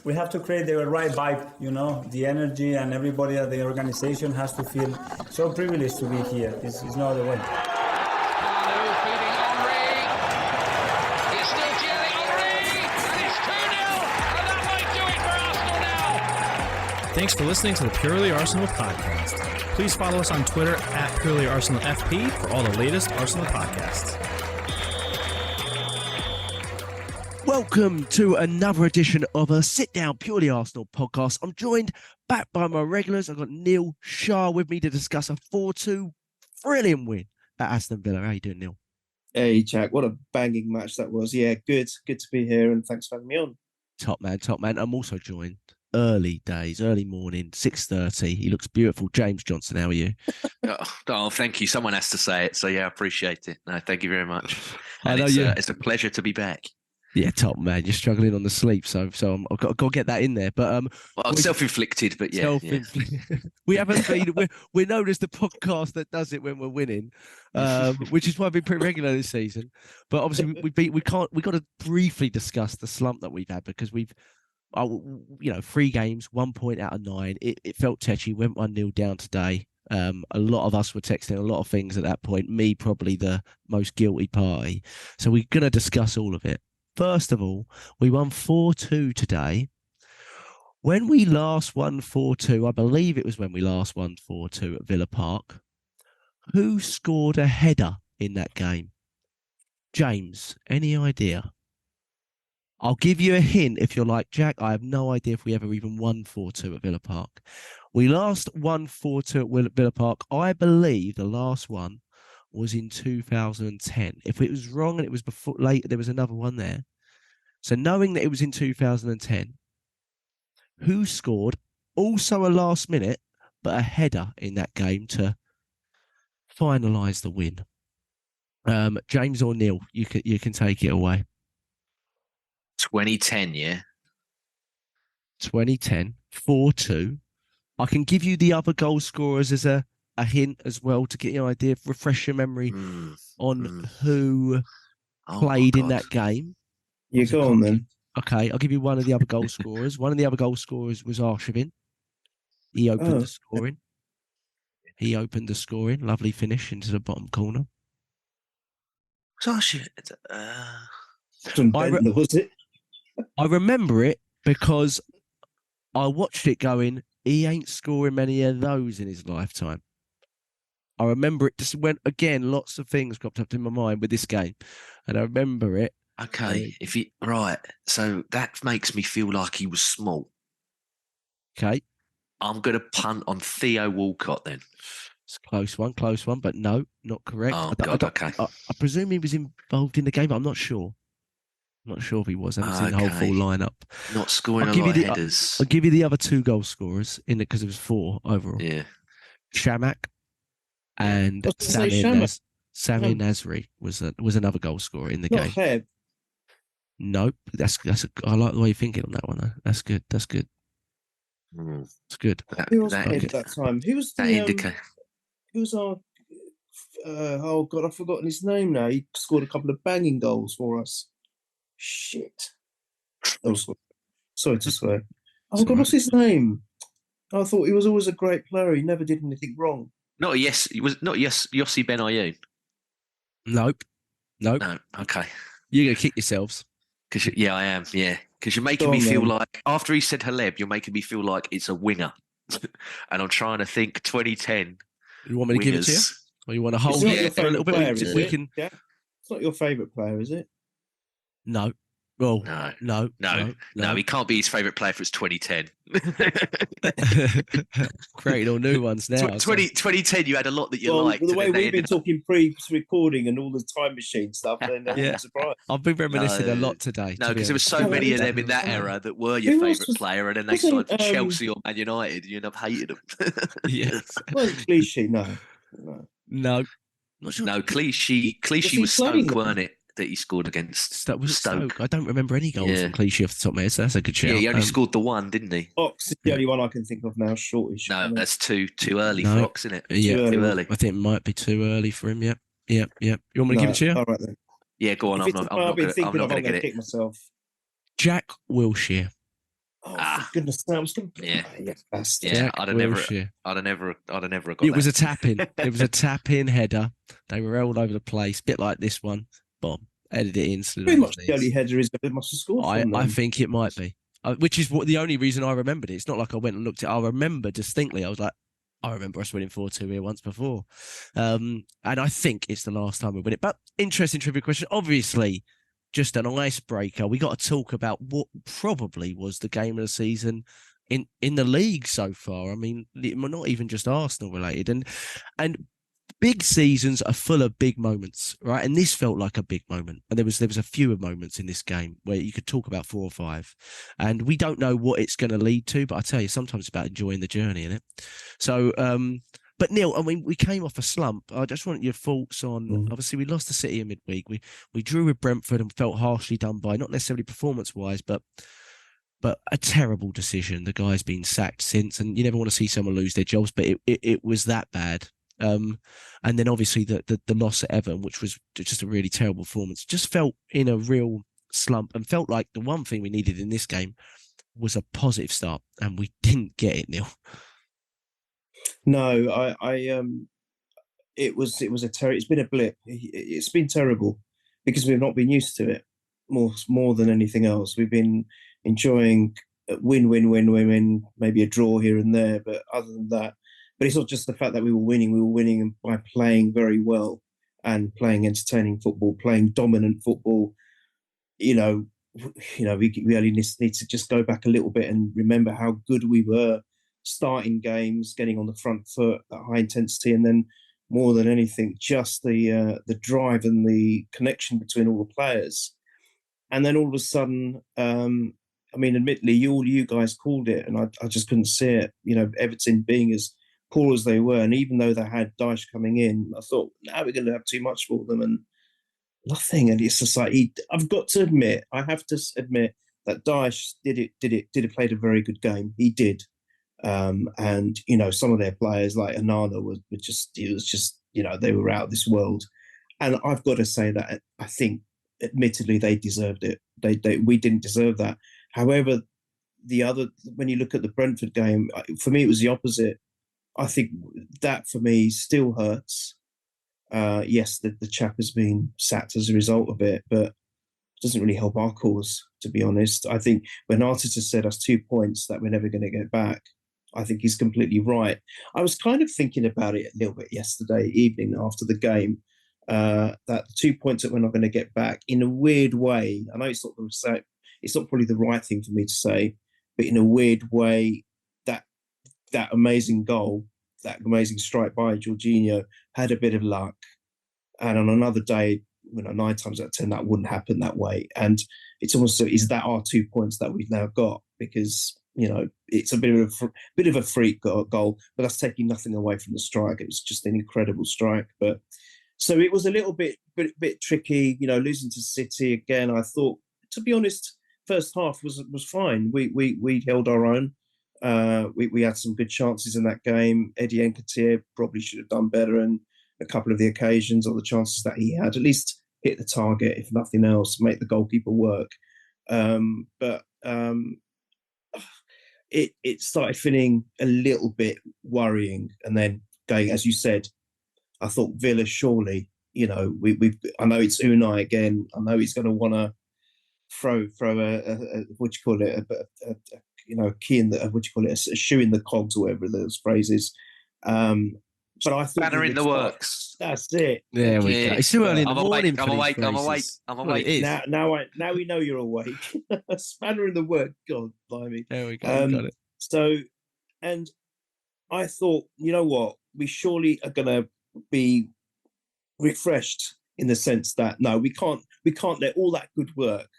We have to create the right vibe, the energy, and everybody at the organization has to feel so privileged to be here. It's no other way. Thanks for listening to the Purely Arsenal podcast. Please follow us on Twitter at PurelyArsenalFP for all the latest Arsenal podcasts. Welcome to another edition of a sit-down Purely Arsenal podcast. I'm joined back by my regulars. I've got Neil Shah with me to discuss a 4-2 brilliant win at Aston Villa. How you doing, Neil? Hey, Jack. What a banging match that was. Yeah, good. Good to be here, and thanks for having me on. Top man, top man. I'm also joined early morning, 6:30. He looks beautiful. James Johnstone, how are you? Oh, thank you. Someone has to say it. So, yeah, I appreciate it. No, thank you very much. And it's a pleasure to be back. Yeah, top man. You're struggling on the sleep, so I've got to get that in there. But self-inflicted, but yeah. Self-inflicted. Yeah. We haven't been. We're known as the podcast that does it when we're winning, which is why we've been pretty regular this season. But obviously, we got to briefly discuss the slump that we've had because we've, 3 games, 1 point out of 9. It felt tetchy. Went 1-0 down today. A lot of us were texting a lot of things at that point. Me probably the most guilty party. So we're going to discuss all of it. First of all, we won 4-2 today. When we last won 4-2, I believe it was when we last won 4-2 at Villa Park. Who scored a header in that game? James, any idea? I'll give you a hint if you're like, Jack, I have no idea if we ever even won 4-2 at Villa Park. We last won 4-2 at Villa Park. I believe the last one was in 2010. If it was wrong and it was before late, there was another one there. So knowing that it was in 2010, who scored also a last minute, but a header in that game to finalise the win? James or Neil, you can take it away. 2010, yeah. 2010, 4-2. I can give you the other goal scorers as a hint as well to get you an idea, refresh your memory on who played in that game. You go on then. Okay, I'll give you one of the other goal scorers. One of the other goal scorers was Arshavin. He opened the scoring. Lovely finish into the bottom corner. Was it? I remember it because I watched it going, he ain't scoring many of those in his lifetime. I remember it just went again. Lots of things cropped up in my mind with this game, and I remember it. Okay, so that makes me feel like he was small. Okay, I'm gonna punt on Theo Walcott then. It's a close one, but no, not correct. Okay. I presume he was involved in the game, but I'm not sure. I'm not sure if he was. I haven't seen the whole full lineup. Not scoring a lot of headers. I'll give you the other 2 goal scorers in it because it was 4 overall. Yeah, Shamak. And Sami Nasri was another goal scorer in the game. Heb. Nope. I like the way you're thinking on that one, though. That's good. It's good. Who was at that time? Who was who was our? Oh God, I've forgotten his name now. He scored a couple of banging goals for us. Shit. Sorry to swear. Oh God, what's his name? I thought he was always a great player. He never did anything wrong. It was not Yossi Ben Ayoun. Nope. No. Okay. You're gonna kick yourselves. I am. Yeah, because you're making me feel like after he said Haleb, you're making me feel like it's a winger, and I'm trying to think 2010. You want me to give it to you, or you want to hold it for a little bit? Yeah. It's not your favourite player, is it? No. Well, no. He can't be his favourite player if it's 2010. Creating all new ones now. 2010, you had a lot that you liked. The way we've been talking pre-recording and all the time machine stuff, then I'm surprised. I've been reminiscing a lot today. No, because there were so many of them in that era that were your favourite player, and then they signed for Chelsea or Man United, and you end up hating them. Yes. Well, Clichy, no. Not sure. No, Clichy was Stoke, weren't it? That he scored against Stoke. I don't remember any goals from Clichy off the top of my head, so that's a good shout. Yeah, he only scored the one, didn't he? Ox is the only one I can think of now, shortish. No, that's too early for Ox, isn't it? Yeah, too early. I think it might be too early for him, yeah. You want me to give it to you? All right then. Yeah, go on. I'm not going to get it. Kick myself. Jack Wilshere. goodness, that was going. Yeah. Bastard. Yeah, Jack I'd have never got It was that. a tap in. It was a tap in header. They were all over the place, bit like this one. Boom, headed it in. Pretty much the only header is they must have scored from them. I think it might be, which is the only reason I remembered it. It's not like I went and looked at it. I remember distinctly. I was like, I remember us winning 4-2 here once before. And I think it's the last time we win it. But interesting trivia question. Obviously, just an icebreaker. We got to talk about what probably was the game of the season in the league so far. I mean, not even just Arsenal related. And big seasons are full of big moments, right? And this felt like a big moment. And there was a few moments in this game where you could talk about 4 or 5. And we don't know what it's going to lead to, but I tell you, sometimes it's about enjoying the journey, isn't it? So, but Neil, I mean, we came off a slump. I just want your thoughts on, obviously we lost to City in midweek. We drew with Brentford and felt harshly done by, not necessarily performance-wise, but a terrible decision. The guy's been sacked since, and you never want to see someone lose their jobs, but it was that bad. And then obviously the loss at Everton, which was just a really terrible performance, just felt in a real slump and felt like the one thing we needed in this game was a positive start, and we didn't get it, Neil. No, it's been a blip. It's been terrible because we've not been used to it more than anything else. We've been enjoying win, maybe a draw here and there, but other than that, but it's not just the fact that we were winning by playing very well and playing entertaining football, playing dominant football. We really need to just go back a little bit and remember how good we were starting games, getting on the front foot at high intensity, and then more than anything, just the drive and the connection between all the players. And then all of a sudden, admittedly, you guys called it, and I just couldn't see it. Everton being as poor as they were, and even though they had Dyche coming in, I thought, now we're going to have too much for them, and nothing. And it's just like I have to admit that Dyche played a very good game. He did. And some of their players like Onana they were out of this world. And I've got to say that I think, admittedly, they deserved it. We didn't deserve that. However, when you look at the Brentford game, for me it was the opposite. I think that for me still hurts. Yes, the chap has been sacked as a result of it, but it doesn't really help our cause, to be honest. I think when Arteta said us 2 points that we're never going to get back, I think he's completely right. I was kind of thinking about it a little bit yesterday evening after the game, that the 2 points that we're not going to get back, in a weird way. I know it's not probably the right thing for me to say, but in a weird way, that amazing goal, that amazing strike by Jorginho had a bit of luck. And on another day, 9 times out of 10, that wouldn't happen that way. And it's almost, is that our 2 points that we've now got? Because, it's a bit of a freak goal, but that's taking nothing away from the strike. It was just an incredible strike. But so it was a little bit tricky, losing to City again. I thought, to be honest, first half was fine. We held our own. We had some good chances in that game. Eddie Nketiah probably should have done better in a couple of the occasions or the chances that he had. At least hit the target, if nothing else, make the goalkeeper work. It started feeling a little bit worrying, and then going, as you said, I thought Villa surely, I know it's Unai again. I know he's going to want to throw a key in the, a shoe in the cogs, or whatever those phrases. But I thought banner in the works. That's it. There we go. It's too early in the morning. I'm awake. Well, it is. Now we know you're awake. Spanner in the work. God, blimey. There we go. Got it. So, and I thought, you know what? We surely are going to be refreshed in the sense that no, we can't let all that good work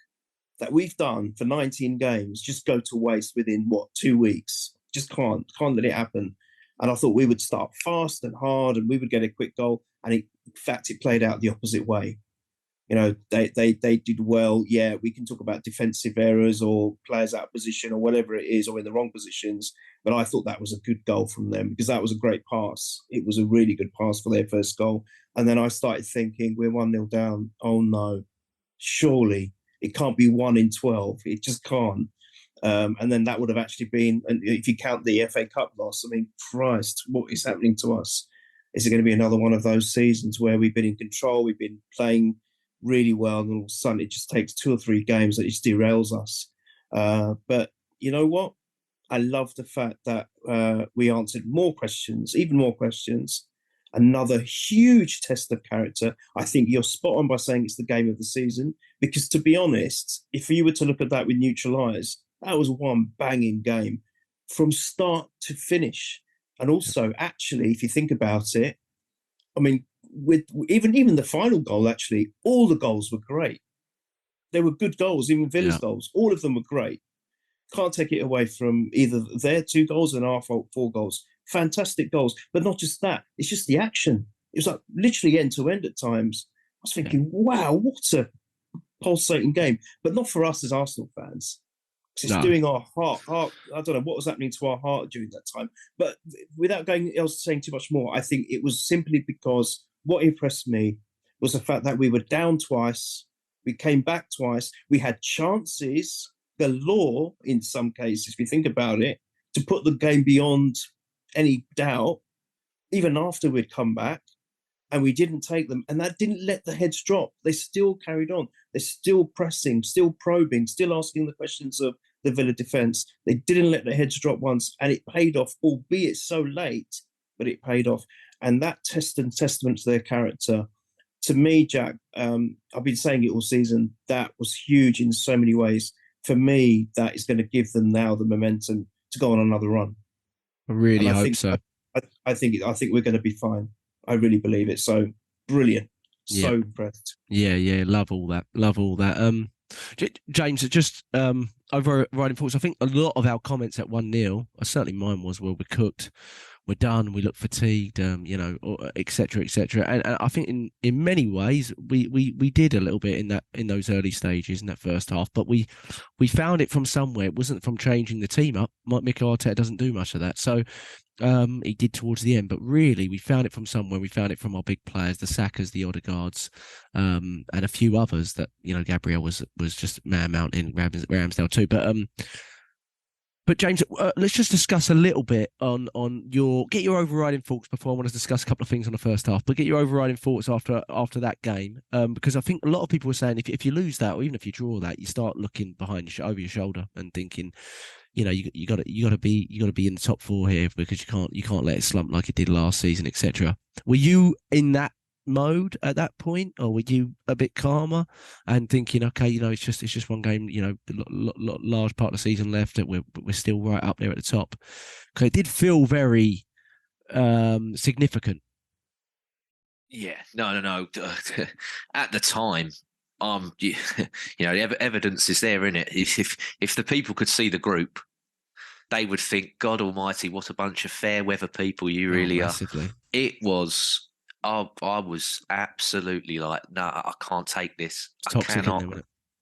that we've done for 19 games just go to waste within 2 weeks. Just can't let it happen. And I thought we would start fast and hard, and we would get a quick goal. And in fact, it played out the opposite way. They did well. Yeah, we can talk about defensive errors or players out of position or whatever it is, or in the wrong positions. But I thought that was a good goal from them, because that was a great pass. It was a really good pass for their first goal. And then I started thinking, we're 1-0 down. Oh no, surely it can't be 1 in 12. It just can't. And then that would have actually been, and if you count the FA Cup loss, I mean, Christ, what is happening to us? Is it going to be another one of those seasons where we've been in control, we've been playing really well, and all of a sudden it just takes 2 or 3 games that it just derails us? But you know what? I love the fact that we answered more questions, even more questions. Another huge test of character. I think you're spot on by saying it's the game of the season, because to be honest, if you were to look at that with neutral eyes, that was one banging game from start to finish. And also, actually, if you think about it, I mean, with even the final goal, actually, all the goals were great. They were good goals, even Villa's goals. All of them were great. Can't take it away from either their 2 goals and our 4 goals. Fantastic goals. But not just that, it's just the action. It was like literally end to end at times. I was thinking, wow, what a pulsating game. But not for us as Arsenal fans. Because it's doing our heart. I don't know what was happening to our heart during that time. But without saying too much more, I think it was simply because what impressed me was the fact that we were down twice. We came back twice. We had chances galore in some cases, if you think about it, to put the game beyond any doubt, even after we'd come back, and we didn't take them. And that didn't let the heads drop. They still carried on. They're still pressing, still probing, still asking the questions of the Villa defence. They didn't let the heads drop once, and it paid off, albeit so late, but it paid off. And that testament to their character, to me, Jack, I've been saying it all season, that was huge in so many ways. For me, that is going to give them now the momentum to go on another run. I really hope so. I think we're going to be fine. I really believe it. So brilliant. So impressed. Yeah. Love all that. James, just overriding thoughts. I think a lot of our comments at 1-0, certainly mine was, well, we're cooked, we're done, we look fatigued, etc., etc. And I think in many ways we did a little bit in those early stages in that first half, but we found it from somewhere. It wasn't from changing the team up. Mikel Arteta doesn't do much of that, so he did towards the end. But really, we found it from somewhere. We found it from our big players, the Sakas, the Odegaards, and a few others that Gabriel was just man-mounting, Ramsdale too. But James, let's just discuss a little bit on get your overriding thoughts before I want to discuss a couple of things on the first half. But get your overriding thoughts after that game, because I think a lot of people were saying if you lose that, or even if you draw that, you start looking over your shoulder and thinking, you got to be in the top 4 here, because you can't let it slump like it did last season, etc. Were you in that mode at that point, or were you a bit calmer and thinking, okay, it's just one game, large part of the season left, that we're still right up there at the top? Because it did feel very significant. Yeah, no. At the time, the evidence is there, isn't it? If the people could see the group, they would think, God Almighty, what a bunch of fair weather people you really are. It was. I was absolutely like, no, I can't take this. I cannot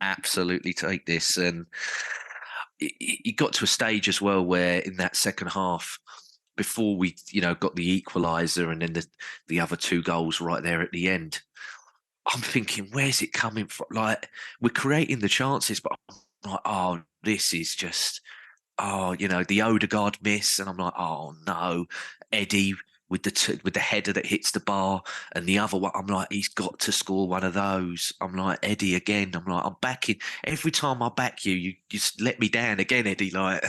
absolutely take this. And it got to a stage as well where in that second half, before we, got the equaliser and then the other 2 goals right there at the end, I'm thinking, where's it coming from? Like, we're creating the chances, but I'm like, oh, this is just, the Odegaard miss. And I'm like, oh, no, Eddie with the header that hits the bar, and the other one, I'm like, he's got to score one of those. I'm like, Eddie again. I'm like, I'm backing. Every time I back you, you just let me down again, Eddie. Like,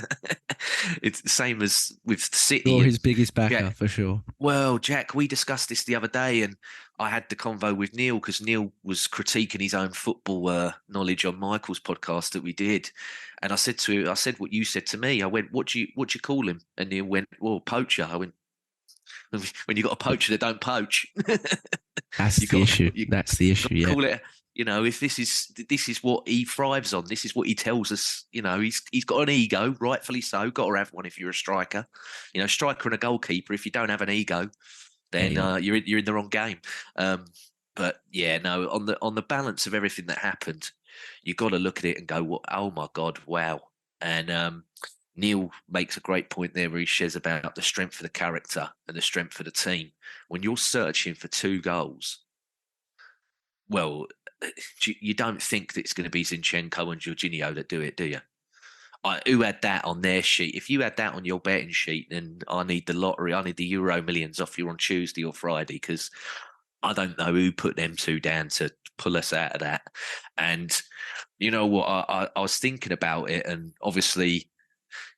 it's the same as with City. You're his biggest backer, Jack, for sure. Well, Jack, we discussed this the other day, and I had the convo with Neil, because Neil was critiquing his own football knowledge on Michael's podcast that we did. And I said to him, I said what you said to me. I went, what do you call him? And Neil went, well, poacher. I went, when you got a poacher that don't poach. That's the issue. That's the issue. Yeah. Call it. If this is what he thrives on, this is what he tells us. He's got an ego, rightfully so. Got to have one if you're a striker. Striker and a goalkeeper. If you don't have an ego, then you're in the wrong game. But yeah, no. On the balance of everything that happened, you got to look at it and go, oh my God, wow. And Neil makes a great point there where he shares about the strength of the character and the strength of the team. When you're searching for 2 goals, well, you don't think that it's going to be Zinchenko and Jorginho that do it, do you? who had that on their sheet? If you had that on your betting sheet, then I need the lottery. I need the Euro Millions off you on Tuesday or Friday, because I don't know who put them two down to pull us out of that. And you know what? I was thinking about it, and obviously,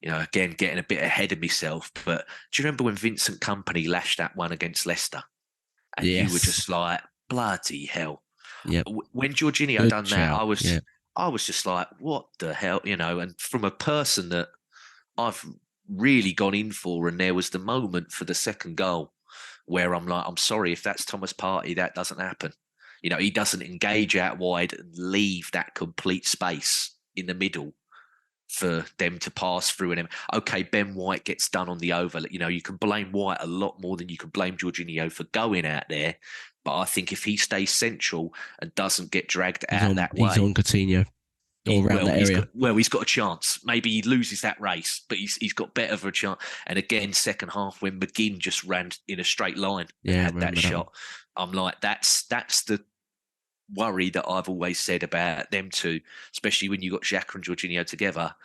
again, getting a bit ahead of myself. But do you remember when Vincent Kompany lashed that one against Leicester? And you were just like, bloody hell. Yep. When Jorginho Good done shout. that, I was just like, what the hell? And from a person that I've really gone in for, and there was the moment for the second goal where I'm like, I'm sorry, if that's Thomas Partey, that doesn't happen. He doesn't engage out wide and leave that complete space in the middle for them to pass through. And okay, Ben White gets done on the over. You can blame White a lot more than you can blame Jorginho for going out there. But I think if he stays central and doesn't get dragged out that way, he's on Coutinho or around that area. He's got a chance. Maybe he loses that race, but he's got better of a chance. And again, second half when McGinn just ran in a straight line and had that shot, I'm like, that's the worry that I've always said about them two, especially when you got Xhaka and Jorginho together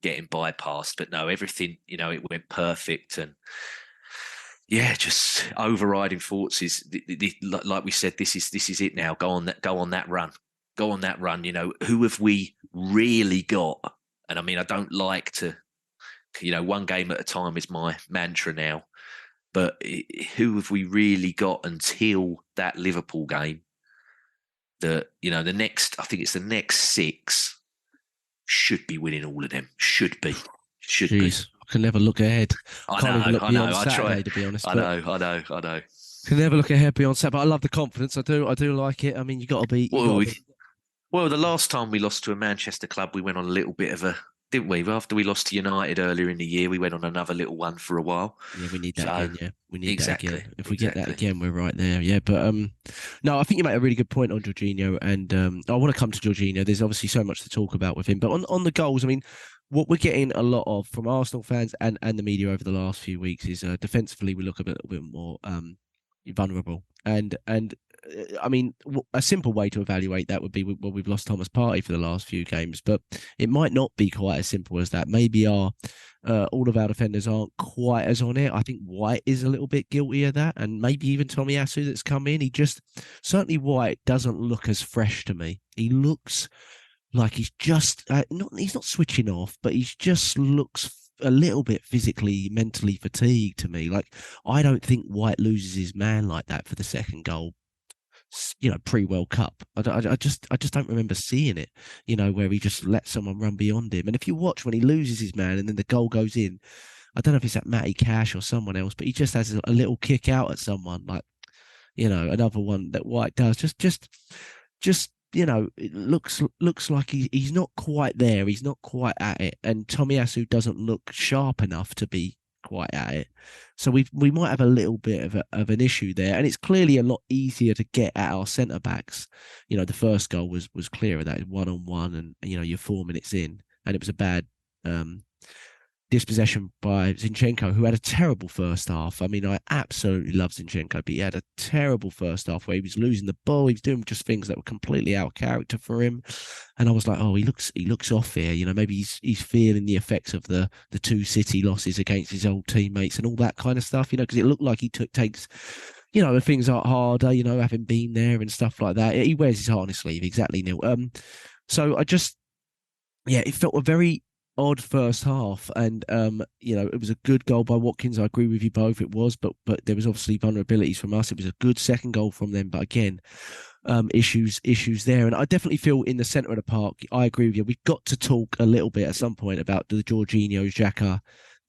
getting bypassed. But no, everything, it went perfect. And just overriding thoughts is like we said, this is it now. Go on that run. Who have we really got? And I mean, I don't like to, one game at a time is my mantra now. But who have we really got until that Liverpool game? I think it's the next 6 should be winning all of them. Should be. I can never look ahead. I Can't even look beyond I Saturday, to be honest. I know. Can never look ahead beyond Saturday. But I love the confidence. I do like it. I mean, you got to be. Well, the last time we lost to a Manchester club, we went on a little bit of a, didn't we? After we lost to United earlier in the year, we went on another little one for a while. Yeah, we need that again. Yeah, we need exactly, that again. If we get that again, we're right there. Yeah, but no, I think you make a really good point on Jorginho, and I want to come to Jorginho. There's obviously so much to talk about with him, but on the goals, I mean, what we're getting a lot of from Arsenal fans and the media over the last few weeks is defensively we look a little bit more vulnerable, and I mean, a simple way to evaluate that would be, well, we've lost Thomas Partey for the last few games, but it might not be quite as simple as that. Maybe all of our defenders aren't quite as on it. I think White is a little bit guilty of that, and maybe even Tomiyasu that's come in. Certainly White doesn't look as fresh to me. He looks like he's just he's not switching off, but he just looks a little bit physically, mentally fatigued to me. Like, I don't think White loses his man like that for the second goal, pre-World Cup. I just don't remember seeing it, where he just lets someone run beyond him. And if you watch when he loses his man and then the goal goes in, I don't know if it's at Matty Cash or someone else, but he just has a little kick out at someone, like, another one that White does. Just it looks like he's not quite there. He's not quite at it. And Tomiyasu doesn't look sharp enough to be quite at it. So we might have a little bit of an issue there. And it's clearly a lot easier to get at our centre-backs. The first goal was clear of that, 1-on-1, and, you're 4 minutes in. And it was a bad dispossession by Zinchenko, who had a terrible first half. I mean, I absolutely love Zinchenko, but he had a terrible first half where he was losing the ball. He was doing just things that were completely out of character for him. And I was like, oh, he looks off here. Maybe he's feeling the effects of the 2 City losses against his old teammates and all that kind of stuff, because it looked like he takes things are harder, having been there and stuff like that. He wears his heart on his sleeve, exactly, Neil. So it felt a very odd first half, and it was a good goal by Watkins. I agree with you both. It was, but there was obviously vulnerabilities from us. It was a good second goal from them, but again, issues there. And I definitely feel in the centre of the park, I agree with you. We've got to talk a little bit at some point about the Jorginho Xhaka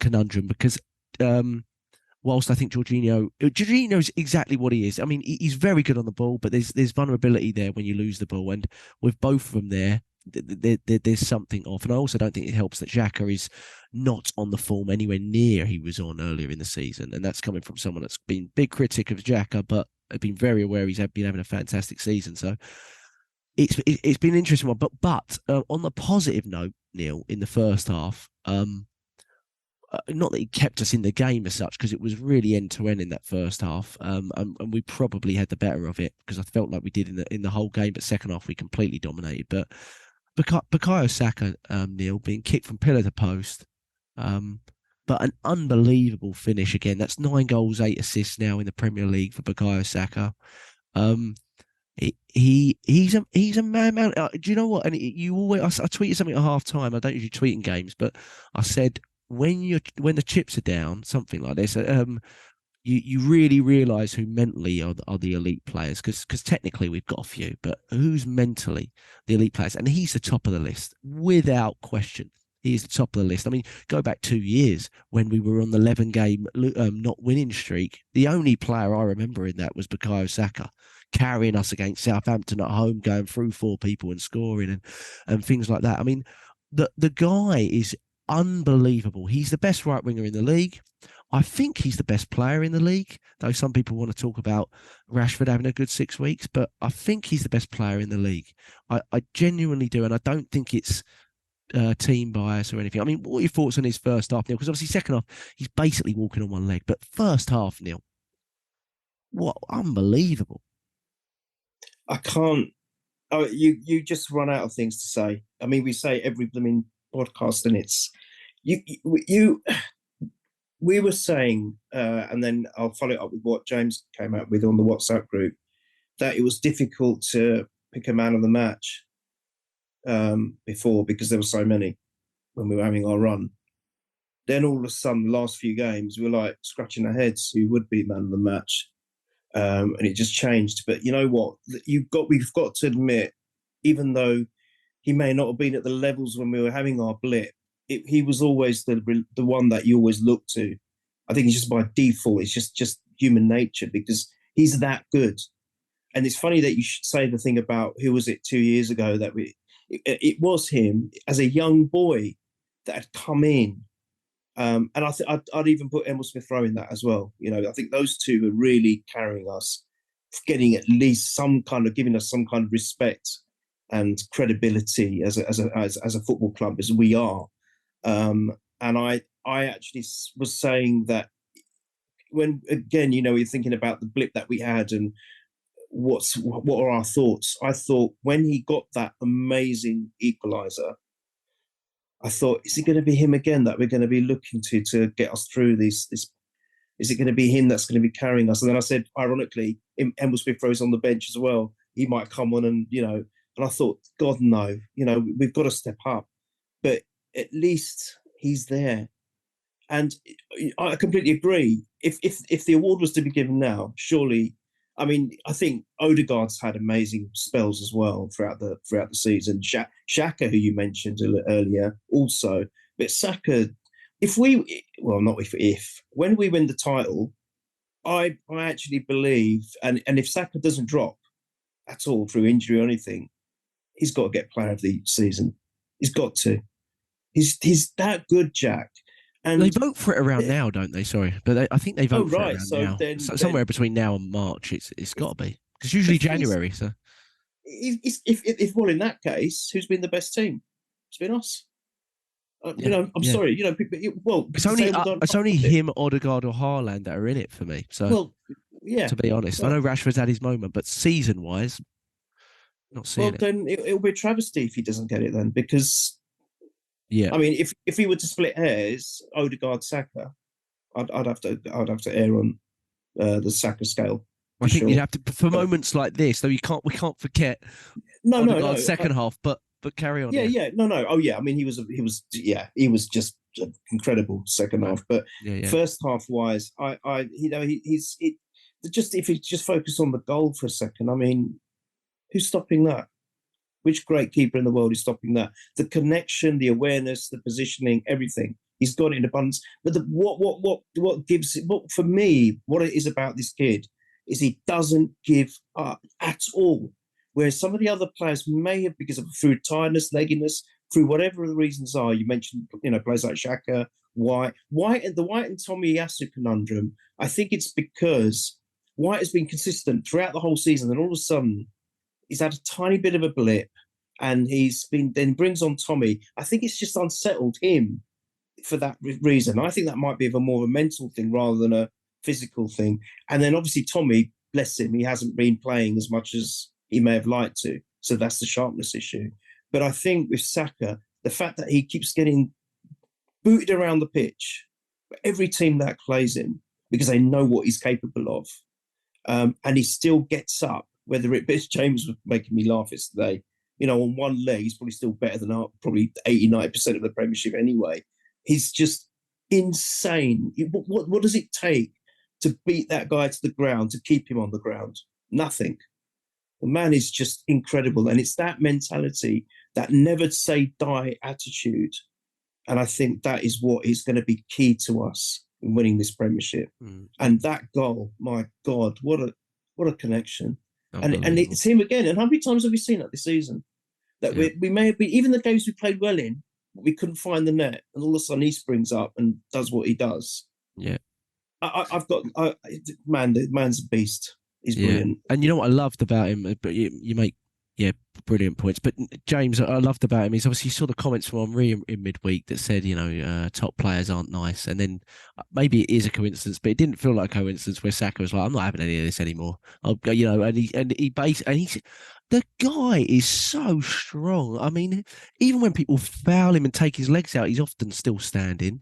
conundrum, because whilst I think Jorginho's exactly what he is. I mean, he's very good on the ball, but there's vulnerability there when you lose the ball, and with both of them there's something off. And I also don't think it helps that Xhaka is not on the form anywhere near he was on earlier in the season, and that's coming from someone that's been big critic of Xhaka, but I've been very aware he's been having a fantastic season. So it's been an interesting one. But on the positive note, Neil, in the first half, not that he kept us in the game as such, because it was really end to end in that first half, and we probably had the better of it, because I felt like we did in the whole game. But second half we completely dominated. But Bukayo Saka, Neil, being kicked from pillar to post, but an unbelievable finish again. That's 9 goals, 8 assists now in the Premier League for Bukayo Saka. He's a man. Do you know what? And you always, I tweeted something at half time. I don't usually tweet in games, but I said when the chips are down, something like this. You really realise who mentally are the elite players, because technically we've got a few, but who's mentally the elite players? And he's the top of the list without question. He's the top of the list. I mean, go back 2 years when we were on the 11-game not winning streak. The only player I remember in that was Bukayo Saka, carrying us against Southampton at home, going through 4 people and scoring and things like that. I mean, the guy is unbelievable. He's the best right winger in the league. I think he's the best player in the league, though some people want to talk about Rashford having a good 6 weeks, but I think he's the best player in the league. I genuinely do, and I don't think it's team bias or anything. I mean, what are your thoughts on his first half, Neil? Because obviously second half, he's basically walking on one leg, but first half, Neil, what unbelievable. I can't. Oh, you just run out of things to say. I mean, we say every blooming podcast, and it's you. We were saying, and then I'll follow it up with what James came out with on the WhatsApp group, that it was difficult to pick a man of the match before because there were so many when we were having our run. Then all of a sudden, the last few games, we were like scratching our heads who would be man of the match. And it just changed. But you know what? We've got to admit, even though he may not have been at the levels when we were having our blip, he was always the one that you always look to. I think it's just by default. It's just human nature because he's that good. And it's funny that you should say the thing about who was it 2 years ago that it was him as a young boy that had come in. And I'd even put Emil Smith-Rowe in that as well. You know, I think those two are really carrying us, getting at least giving us some kind of respect and credibility as a football club as we are. And I actually was saying that when, again, you know, you're thinking about the blip that we had and what are our thoughts. I thought when he got that amazing equaliser, I thought, is it going to be him again that we're going to be looking to get us through this? Is it going to be him that's going to be carrying us? And then I said, ironically, Emil Smith-Rowe's on the bench as well. He might come on and, you know, and I thought, God, no, you know, we've got to step up. But at least he's there. And I completely agree. If the award was to be given now, surely, I mean, I think Odegaard's had amazing spells as well throughout the season. Xhaka, who you mentioned earlier, also. But Saka, when we win the title, I actually believe, and if Saka doesn't drop at all through injury or anything, he's got to get player of the season. He's got to. He's that good, Jack. And they vote for it around now, don't they? Sorry, but I think they vote for it around now. Somewhere between now and March, it's got to be. Because usually January. So, if in that case, who's been the best team? It's been us. You know, I'm sorry. You know, it's only him, Odegaard, or Haaland that are in it for me. So, well, yeah. To be honest, I know Rashford's had his moment, but season-wise, not seeing it. Well, then it'll be a travesty if he doesn't get it then, because. Yeah, I mean, if we were to split hairs, Odegaard, Saka, I'd have to err on the Saka scale. I think you'd have to for moments like this, though. We can't forget. Odegaard's second half, but carry on. Yeah. No. Oh yeah, I mean, he was just incredible second half, but first half wise, he's if he just focus on the goal for a second, I mean, who's stopping that? Which great keeper in the world is stopping that? The connection, the awareness, the positioning, everything. He's got it in abundance. But what gives it? For me, what it is about this kid is he doesn't give up at all. Whereas some of the other players may have, because of through tiredness, legginess, through whatever the reasons are. You mentioned, players like Xhaka, White, and the White and Tommy Yasu conundrum. I think it's because White has been consistent throughout the whole season, and all of a sudden, he's had a tiny bit of a blip, and then brings on Tommy. I think it's just unsettled him for that reason. I think that might be more of a mental thing rather than a physical thing. And then obviously Tommy, bless him, he hasn't been playing as much as he may have liked to. So that's the sharpness issue. But I think with Saka, the fact that he keeps getting booted around the pitch, every team that plays him, because they know what he's capable of, and he still gets up, whether it be, James was making me laugh yesterday, on one leg, he's probably still better than probably 80-90% of the Premiership anyway. He's just insane. What does it take to beat that guy to the ground, to keep him on the ground? Nothing. The man is just incredible. And it's that mentality, that never say die attitude. And I think that is what is going to be key to us in winning this Premiership. And that goal, my God, what a connection. And it's him again. And how many times have we seen that this season? That we may have been, even the games we played well in, we couldn't find the net, and all of a sudden he springs up and does what he does. Yeah. The man's a beast. He's brilliant. And you know what I loved about him, but you make brilliant points. But James, I loved about him is obviously you saw the comments from Henri in midweek that said, top players aren't nice. And then maybe it is a coincidence, but it didn't feel like a coincidence where Saka was like, I'm not having any of this anymore. The guy is so strong. I mean, even when people foul him and take his legs out, he's often still standing.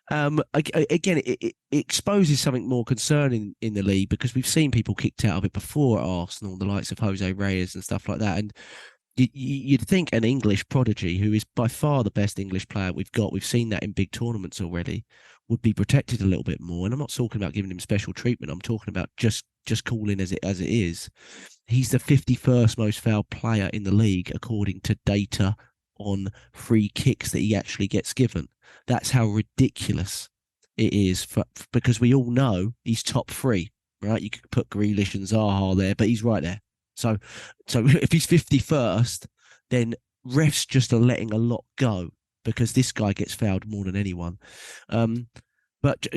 Again, it exposes something more concerning in the league, because we've seen people kicked out of it before at Arsenal, the likes of Jose Reyes and stuff like that. And you'd think an English prodigy, who is by far the best English player we've seen that in big tournaments already, would be protected a little bit more. And I'm not talking about giving him special treatment. I'm talking about just calling as it is. He's the 51st most fouled player in the league, according to data on free kicks that he actually gets given. That's how ridiculous it is, because we all know he's top 3, right? You could put Grealish and Zaha there, but he's right there. So if he's 51st, then refs just are letting a lot go, because this guy gets fouled more than anyone. But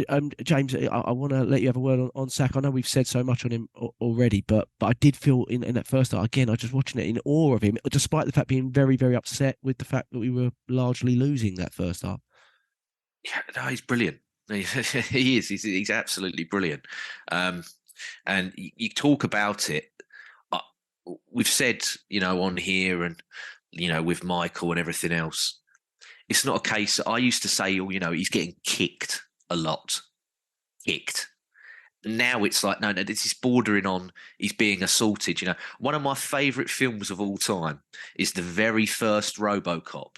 James, I want to let you have a word on Saka. I know we've said so much on him already, but I did feel in that first half, again, I was just watching it in awe of him, despite the fact being very, very upset with the fact that we were largely losing that first half. Yeah, no, he's brilliant. He is. He's absolutely brilliant. And you talk about it. We've said, on here and, with Michael and everything else, it's not a case. I used to say, he's getting kicked a lot. Kicked. Now it's like, no, this is bordering on he's being assaulted. One of my favourite films of all time is the very first RoboCop.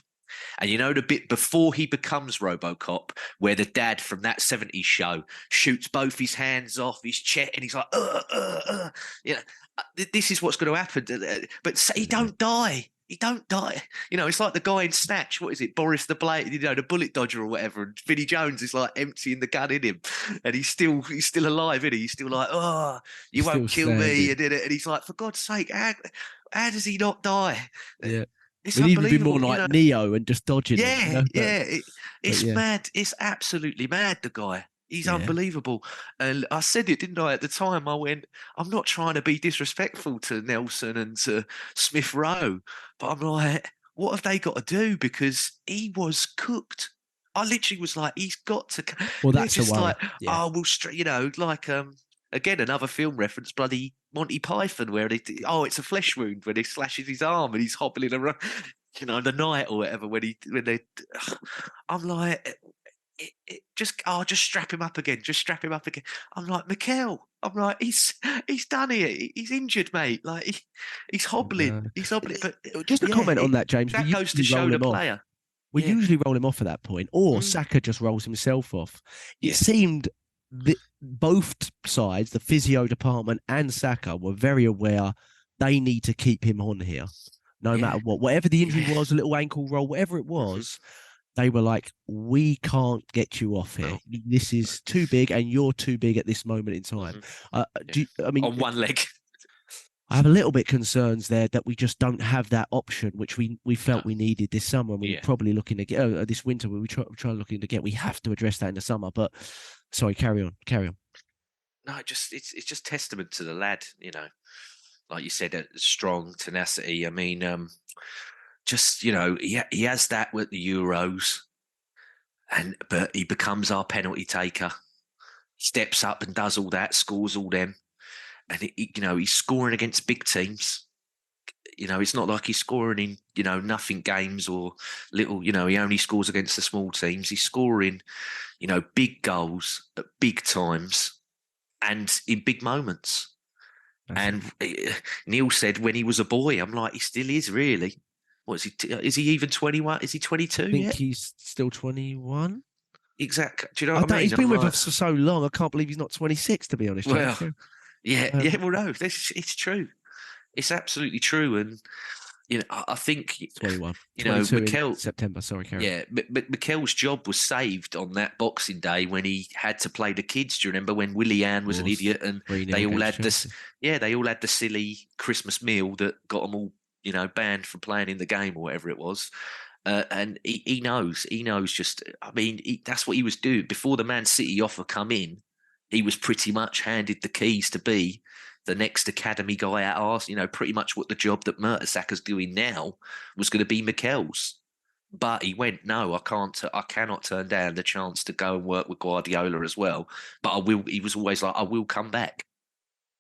And the bit before he becomes RoboCop, where the dad from that 70s show shoots both his hands off his chest, and he's like, this is what's going to happen. But he don't die. He don't die. It's like the guy in Snatch. What is it? Boris the Blade, the bullet dodger or whatever. And Vinnie Jones is like emptying the gun in him, and he's still alive, isn't he? He's still like, you won't kill me. And he's like, for God's sake, how does he not die? Yeah. It's We'd even be unbelievable, more like Neo and just dodging him. It's mad. It's absolutely mad, the guy. He's unbelievable. And I said it, didn't I, at the time? I went, I'm not trying to be disrespectful to Nelson and to Smith Rowe, but I'm like, what have they got to do? Because he was cooked. I literally was like, he's got to. Well, that's just like, yeah. Again, another film reference, bloody Monty Python, where it's a flesh wound when he slashes his arm and he's hobbling around, the night or whatever. I'm like, just strap him up again. Just strap him up again. I'm like, Mikel. I'm like, he's done it. He's injured, mate. Like he's hobbling. He's hobbling. But just a comment on that, James. That goes to show the player. We usually roll him off at that point, or Saka just rolls himself off. It seemed that both sides, the physio department and Saka, were very aware they need to keep him on here, no matter what. Whatever the injury was, a little ankle roll, whatever it was, they were like, we can't get you off here. This is too big, and you're too big at this moment in time. On one leg. I have a little bit concerns there that we just don't have that option, which we felt we needed this summer. We were probably looking to get this winter. We try looking to get. We have to address that in the summer. But sorry, carry on. No, it's just testament to the lad. Like you said, strong tenacity. I mean, he has that with the Euros, but he becomes our penalty taker. Steps up and does all that, scores all them. And he's scoring against big teams. it's not like he's scoring in, nothing games or little, he only scores against the small teams. He's scoring, big goals at big times and in big moments. And Neil said when he was a boy, I'm like, he still is really. What is he? Is he even 21? Is he 22 I think yet? he's still 21. Exactly. Do you know what I mean? He's been with us for so long. I can't believe he's not 26, to be honest. Well, James. yeah. Well, no, it's true. It's absolutely true. And, I think, 21. 22 Mikel, in September. Sorry, Karen. Yeah, but Mikel's job was saved on that Boxing Day when he had to play the kids. Do you remember when Willian was an idiot and they all had this? Yeah, they all had the silly Christmas meal that got them all, banned from playing in the game or whatever it was. And he knows. Just, that's what he was doing before the Man City offer come in. He was pretty much handed the keys to be the next academy guy at Arsenal. Pretty much what the job that Mertesacker's doing now was going to be Mikel's. But he went, no, I cannot turn down the chance to go and work with Guardiola as well. But I will. He was always like, I will come back.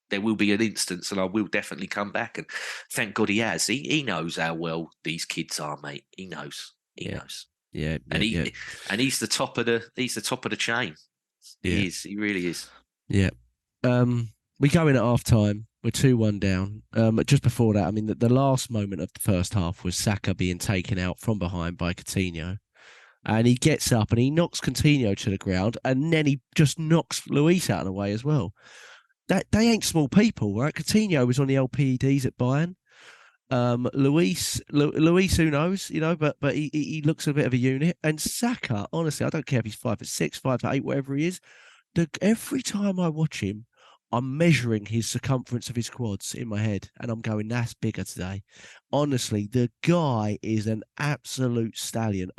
There will be an instance, and I will definitely come back. And thank God he has. He knows how well these kids are, mate. He knows. He knows. Yeah, and he's the top of the chain. He is. He really is. Yeah. We go in at half time. We're 2-1 down. Just before that, the last moment of the first half was Saka being taken out from behind by Coutinho. And he gets up and he knocks Coutinho to the ground, and then he just knocks Luis out of the way as well. They ain't small people, right? Coutinho was on the LPEDs at Bayern. Luis, who knows, but he looks a bit of a unit. And Saka, honestly, I don't care if he's 5'6", 5'8", whatever he is. Every time I watch him, I'm measuring his circumference of his quads in my head, and I'm going, that's bigger today. Honestly, the guy is an absolute stallion.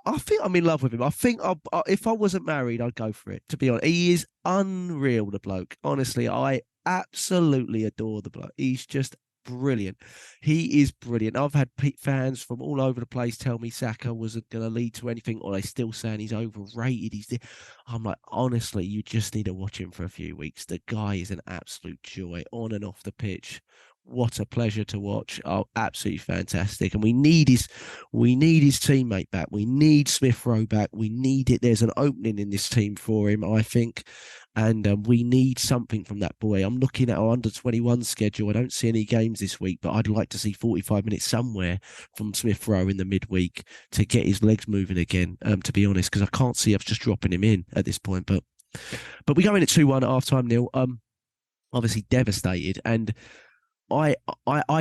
I think I'm in love with him. I think if I wasn't married, I'd go for it, to be honest. He is unreal, the bloke. Honestly, I absolutely adore the bloke. He's just brilliant. He is brilliant. I've had fans from all over the place tell me Saka wasn't going to lead to anything, or they still saying he's overrated. I'm like, honestly, you just need to watch him for a few weeks. The guy is an absolute joy on and off the pitch. What a pleasure to watch. Oh, absolutely fantastic. And we need his teammate back. We need Smith Rowe back. We need it. There's an opening in this team for him, I think. And we need something from that boy. I'm looking at our under-21 schedule. I don't see any games this week, but I'd like to see 45 minutes somewhere from Smith Rowe in the midweek to get his legs moving again, to be honest, because I can't see us just dropping him in at this point. But we go in at 2-1 at half-time, Neil. Obviously devastated. And I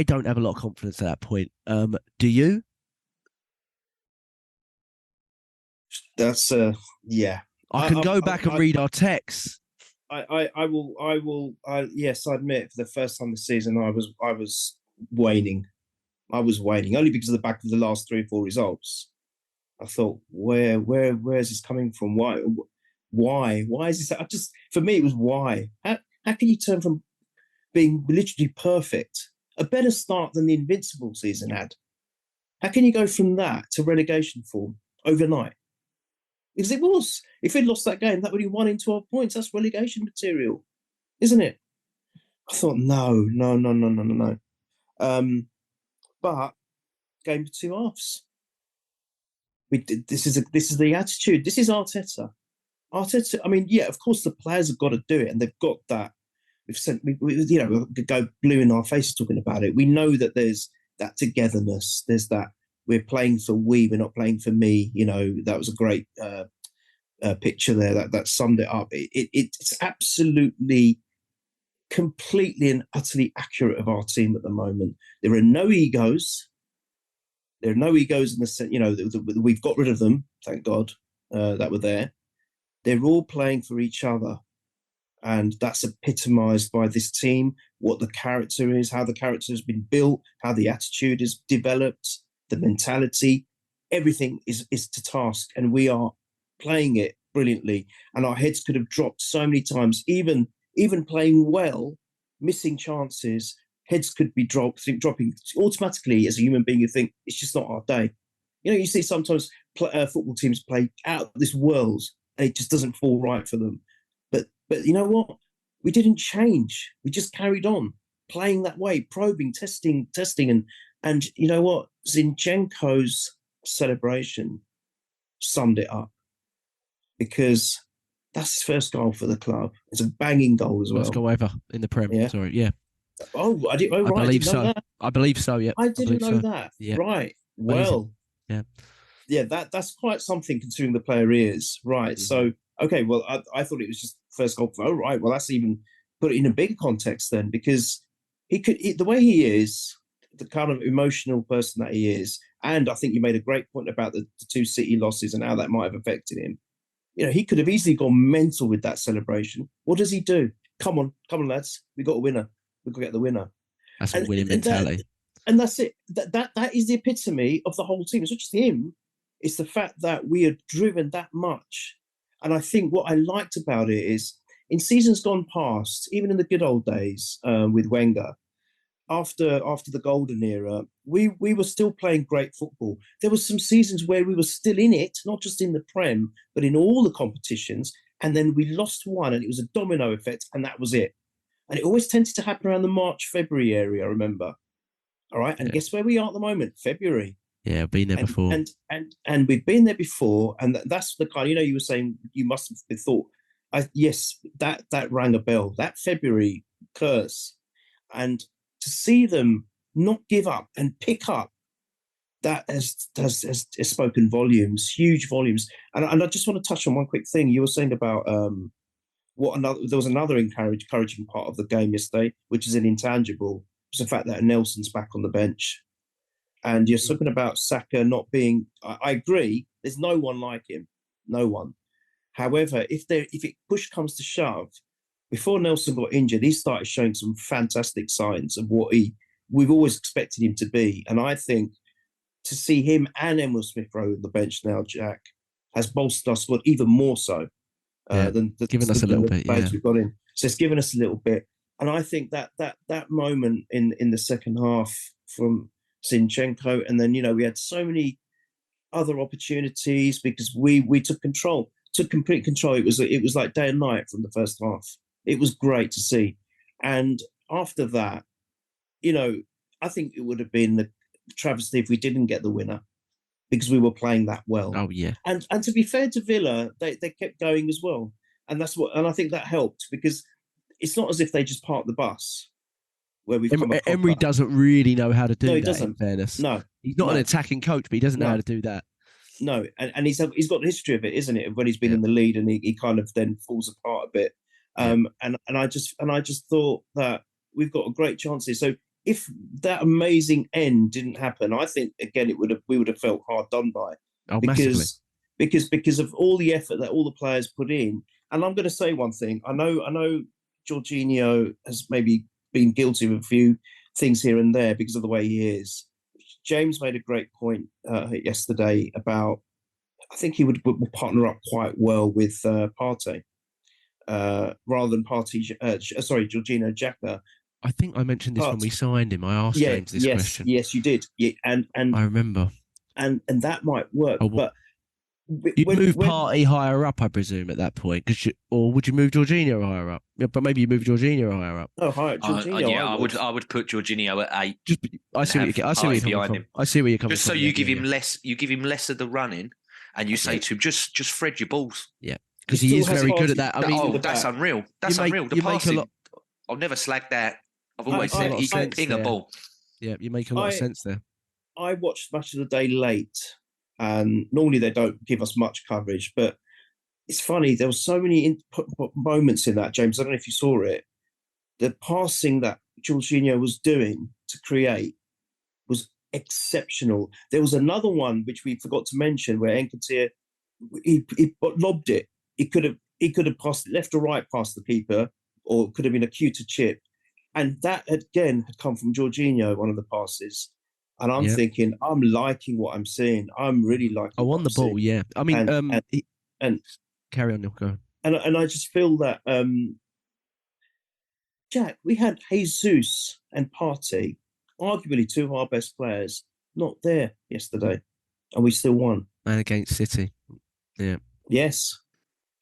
don't have a lot of confidence at that point. Do you? That's yeah. I can go back and read our texts. I will. Yes, I admit, for the first time this season, I was waning. I was waning only because of the back of the last 3 or 4 results. I thought, where is this coming from? Why is this? For me, it was why. How can you turn from being literally perfect, a better start than the Invincible season had? How can you go from that to relegation form overnight? Because it was. If we'd lost that game, that would be 1 in 12 points. That's relegation material, isn't it? I thought, no. But game of 2 halves. This is the attitude. This is Arteta. Arteta. Of course the players have got to do it, and they've got that. We could go blue in our faces talking about it. We know that there's that togetherness. There's that we're playing for we're not playing for me. That was a great picture there that summed it up. It's absolutely, completely and utterly accurate of our team at the moment. There are no egos. There are no egos in the sense, we've got rid of them, thank God, that were there. They're all playing for each other. And that's epitomised by this team, what the character is, how the character has been built, how the attitude is developed, the mentality. Everything is to task, and we are playing it brilliantly. And our heads could have dropped so many times, even playing well, missing chances, heads could be dropping automatically. As a human being, you think it's just not our day. You see sometimes football teams play out of this world, and it just doesn't fall right for them. But you know what? We didn't change. We just carried on. playing that way, probing, testing, and you know what? Zinchenko's celebration summed it up, because that's his first goal for the club. It's a banging goal as well. Let's go over in the Prem. Yeah. Sorry, yeah. Oh, I didn't. Oh, I right, believe I didn't know so. that. I believe so. Yeah, I didn't know so. that. Yeah. Right. Amazing. Well. Yeah. That's quite something considering the player he is. Right. So okay. Well, I thought it was just first goal. Oh, right. Well, that's even put it in a bigger context then, because the way he is, the kind of emotional person that he is, and I think you made a great point about the 2 City losses and how that might have affected him. You know, he could have easily gone mental with that celebration. What does he do? Come on, lads. We got a winner. We've got to get the winner. That's a winning mentality. And that's it. That is the epitome of the whole team. It's not just him. It's the fact that we are driven that much. And I think what I liked about it is, in seasons gone past, even in the good old days with Wenger, after the golden era, we were still playing great football. There were some seasons where we were still in it, not just in the Prem, but in all the competitions. And then we lost one, and it was a domino effect, and that was it. And it always tended to happen around the March, February area, I remember. All right. And guess where we are at the moment? February. Yeah, I've been there before. And we've been there before. And that's the kind, you were saying you must have thought, yes, that rang a bell, that February curse. And to see them not give up and pick up, that has spoken volumes, huge volumes. And I just want to touch on one quick thing. You were saying about there was another encouraging part of the game yesterday, which is an intangible. It's the fact that Nelson's back on the bench. And you're talking about Saka not being, I agree, there's no one like him. No one. However, if push comes to shove, before Nelson got injured, he started showing some fantastic signs of what we've always expected him to be. And I think to see him and Emil Smith-Rowe on the bench now, Jack, has bolstered our squad even more so than given us a little bit. Yeah, we've got in. So it's given us a little bit. And I think that moment in the second half from Zinchenko, and then we had so many other opportunities because we took complete control. It was like day and night from the first half. It was great to see. And after that, I think it would have been a travesty if we didn't get the winner, because we were playing that well. Oh yeah. And to be fair to Villa, they kept going as well. And I think that helped, because it's not as if they just parked the bus where we've come Emery doesn't really know how to do that. He doesn't. In fairness, no, he's not an attacking coach, but he doesn't know how to do that. No, and he's got a history of it, isn't it? When he's been in the lead and he kind of then falls apart a bit. And I just thought that we've got a great chance here. So if that amazing end didn't happen, I think again we would have felt hard done by. Oh, massively. Because of all the effort that all the players put in. And I'm going to say one thing. I know Jorginho has maybe been guilty of a few things here and there because of the way he is. James made a great point yesterday about, I think he would partner up quite well with Partey rather than Jorginho xhaka. I think I mentioned this when we signed him. I asked James this question. Yes, you did. Yeah, and I remember. And that might work, but you'd move Partey higher up, I presume, at that point, or would you move Jorginho higher up? Yeah, but maybe you move Jorginho higher up. Oh, higher, Jorginho. I would put Jorginho at 8. I see where you're coming from. Just so you give him less. You give him less of the running, and you say to him, just thread your balls. Yeah, because he is very good at that. I mean, that's unreal. That's unreal. The passing, I'll never slag that. I've always said he can ping a ball. Yeah, you make a lot of sense there. I watched Match of the Day late, and normally they don't give us much coverage, but it's funny. There were so many moments in that, James. I don't know if you saw it. The passing that Jorginho was doing to create was exceptional. There was another one which we forgot to mention where Nketiah he lobbed it. He could have passed it left or right past the keeper, or it could have been a cuter chip. And that, again, had come from Jorginho, one of the passes. And I'm thinking, I'm liking what I'm seeing. I'm really liking on the ball, yeah. I mean, and carry on, Nico. And I just feel that, Jack, we had Jesus and Partey, arguably two of our best players, not there yesterday. And we still won. And against City. Yeah. Yes.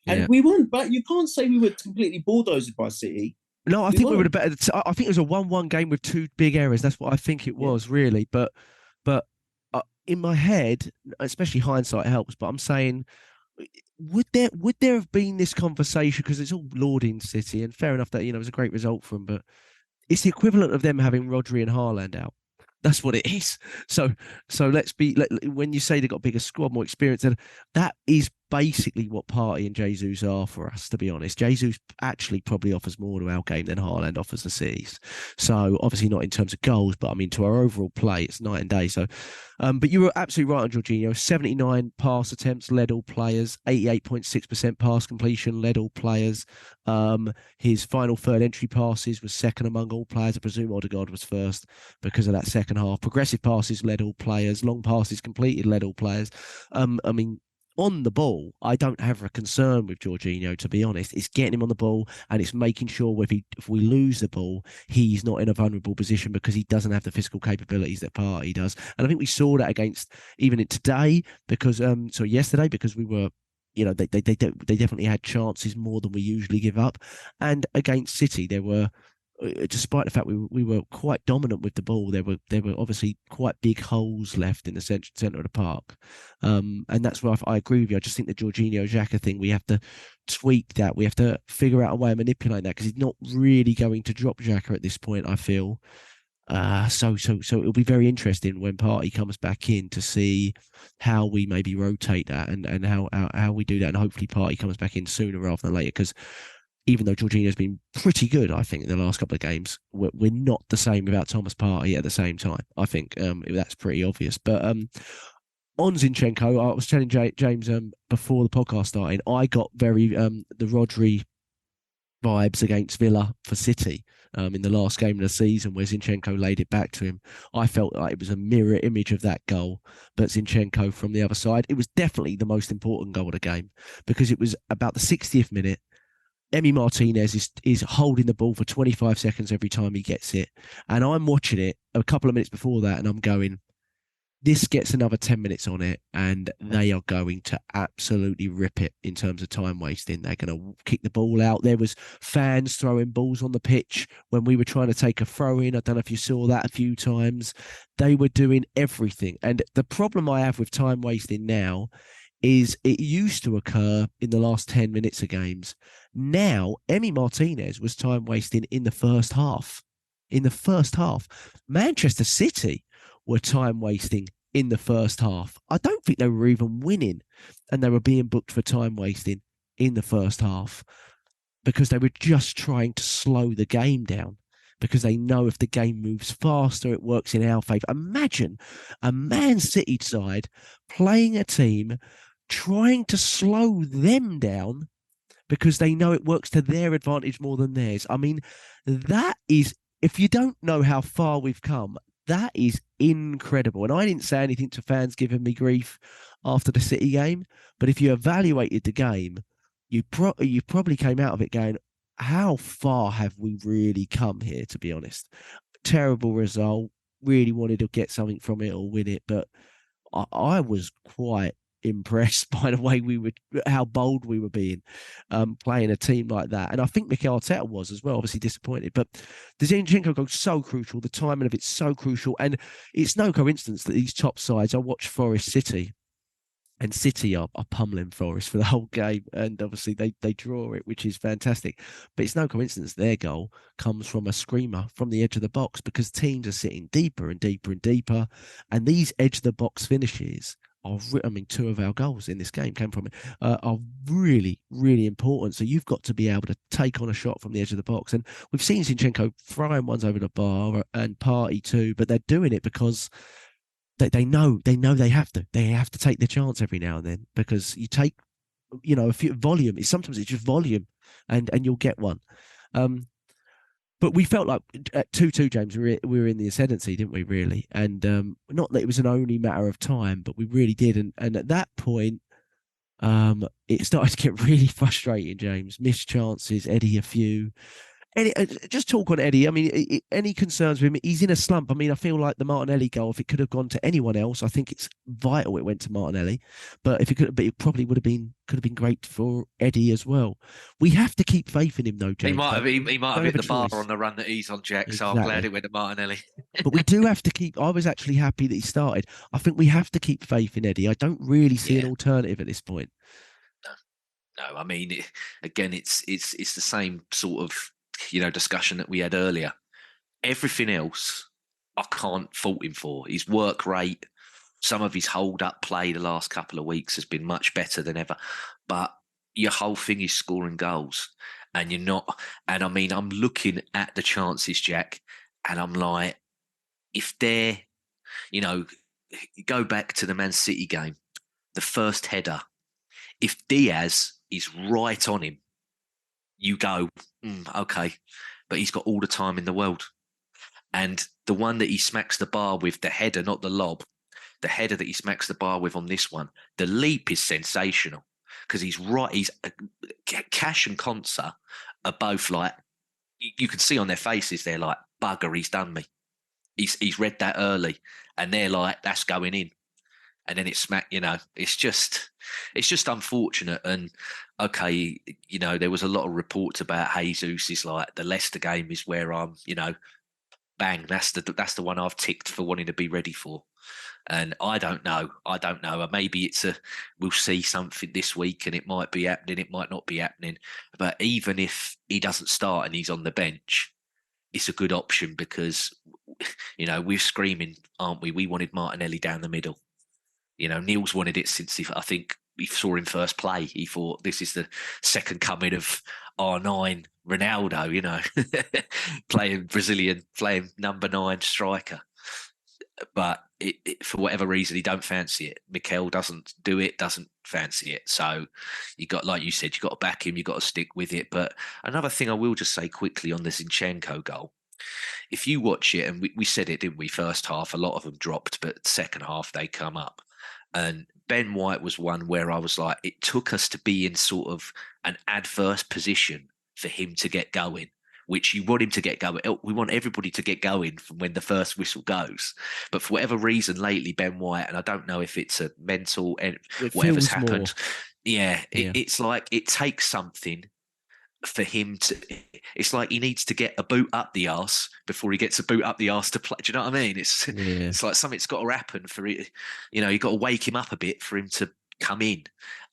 And we weren't, but you can't say we were completely bulldozed by City. No, I think we were the better. I think it was a 1-1 game with 2 big errors. That's what I think it was, really. But in my head, especially hindsight helps. But I'm saying, would there have been this conversation, because it's all lauding City, and fair enough that it was a great result for them, but it's the equivalent of them having Rodri and Haaland out. That's what it is. So when you say they've got a bigger squad, more experience, and that is basically what Partey and Jesus are for us, to be honest. Jesus actually probably offers more to our game than Haaland offers the City's. So obviously not in terms of goals, but I mean to our overall play, it's night and day. So, but you were absolutely right on Jorginho. 79 pass attempts, led all players. 88.6% pass completion, led all players. His final third entry passes was second among all players. I presume Odegaard was first because of that second half. Progressive passes led all players. Long passes completed led all players. I mean, on the ball, I don't have a concern with Jorginho, to be honest. It's getting him on the ball, and it's making sure if we lose the ball, he's not in a vulnerable position because he doesn't have the physical capabilities that Partey does. And I think we saw that against even today, because yesterday, because we were, they definitely had chances more than we usually give up. And against City, there were, despite the fact we were quite dominant with the ball, there were obviously quite big holes left in the centre of the park, and that's where I agree with you. I just think the Jorginho Xhaka thing, we have to tweak that. We have to figure out a way of manipulating that, because he's not really going to drop Xhaka at this point, I feel. So it'll be very interesting when Partey comes back in to see how we maybe rotate that and how we do that, and hopefully Partey comes back in sooner rather than later, because even though Jorginho's been pretty good, I think, in the last couple of games, we're not the same without Thomas Partey at the same time. I think that's pretty obvious. But on Zinchenko, I was telling James before the podcast started, I got very the Rodri vibes against Villa for City in the last game of the season, where Zinchenko laid it back to him. I felt like it was a mirror image of that goal, but Zinchenko from the other side. It was definitely the most important goal of the game, because it was about the 60th minute. Emi Martinez is holding the ball for 25 seconds every time he gets it. And I'm watching it a couple of minutes before that, and I'm going, this gets another 10 minutes on it, and they are going to absolutely rip it in terms of time wasting. They're going to kick the ball out. There was fans throwing balls on the pitch when we were trying to take a throw in. I don't know if you saw that a few times. They were doing everything. And the problem I have with time wasting now is it used to occur in the last 10 minutes of games. Now, Emi Martinez was time wasting in the first half. In the first half. Manchester City were time wasting in the first half. I don't think they were even winning, and they were being booked for time wasting in the first half, because they were just trying to slow the game down, because they know if the game moves faster, it works in our favour. Imagine a Man City side playing a team trying to slow them down because they know it works to their advantage more than theirs. I mean, that is, if you don't know how far we've come, that is incredible. And I didn't say anything to fans giving me grief after the City game, but if you evaluated the game, you probably came out of it going, how far have we really come here, to be honest? Terrible result. Really wanted to get something from it or win it, but I was quite impressed by the way how bold we were being, playing a team like that. And I think Mikel Arteta was as well, obviously disappointed. But the Zinchenko goal is so crucial. The timing of it's so crucial. And it's no coincidence that these top sides, I watched Forest City, and City are pummeling Forest for the whole game. And obviously they draw it, which is fantastic. But it's no coincidence their goal comes from a screamer from the edge of the box, because teams are sitting deeper and deeper and deeper. And these edge of the box finishes, two of our goals in this game came from it, are really, really important. So you've got to be able to take on a shot from the edge of the box. And we've seen Zinchenko throwing ones over the bar, and Partey too, but they're doing it because they know they have to. They have to take the chance every now and then, because you take, a few volume. Sometimes it's just volume, and you'll get one. But we felt like at 2-2, James, we were in the ascendancy, didn't we, really? And not that it was an only matter of time, but we really did. And at that point, it started to get really frustrating, James. Missed chances, Eddie a few. Just talk on Eddie. I mean, any concerns with him? He's in a slump. I mean, I feel like the Martinelli goal, if it could have gone to anyone else, I think it's vital it went to Martinelli. But if it could, but it probably could have been great for Eddie as well. We have to keep faith in him, though, James. He might have hit the bar on the run that he's on, Jack. Exactly. So I'm glad it went to Martinelli. But we do have to keep. I was actually happy that he started. I think we have to keep faith in Eddie. I don't really see an alternative at this point. No, I mean, it's the same sort of discussion that we had earlier. Everything else, I can't fault him for. His work rate, some of his hold-up play the last couple of weeks has been much better than ever. But your whole thing is scoring goals, and you're not. And I mean, I'm looking at the chances, Jack, and I'm like, if they're, go back to the Man City game, the first header. If Diaz is right on him, you go, okay, but he's got all the time in the world. And the one that he smacks the bar with, the header, not the lob, the header that he smacks the bar with on this one, the leap is sensational because he's right. He's Cash and Konsa are both like, you can see on their faces, they're like, bugger, he's done me. He's read that early, and they're like, that's going in. And then it's smack, it's just unfortunate. And okay, there was a lot of reports about Jesus is like the Leicester game is where I'm, bang, that's the one I've ticked for wanting to be ready for. And I don't know. Maybe we'll see something this week and it might be happening. It might not be happening. But even if he doesn't start and he's on the bench, it's a good option because, we're screaming, aren't we? We wanted Martinelli down the middle. Neil's wanted it since I think we saw him first play. He thought this is the second coming of R9 Ronaldo, playing Brazilian, playing number 9 striker. But for whatever reason, he don't fancy it. Mikel doesn't do it, doesn't fancy it. So you got, like you said, you got to back him, you got to stick with it. But another thing I will just say quickly on the Zinchenko goal. If you watch it, and we said it, didn't we? First half, a lot of them dropped, but second half, they come up. And Ben White was one where I was like, it took us to be in sort of an adverse position for him to get going, which you want him to get going. We want everybody to get going from when the first whistle goes. But for whatever reason lately, Ben White, and I don't know if it's a mental, whatever's happened. It's like it takes something for him to, it's like he needs to get a boot up the arse before he gets a boot up the arse to play. Do you know what I mean? It's like something's got to happen for it. You've got to wake him up a bit for him to come in.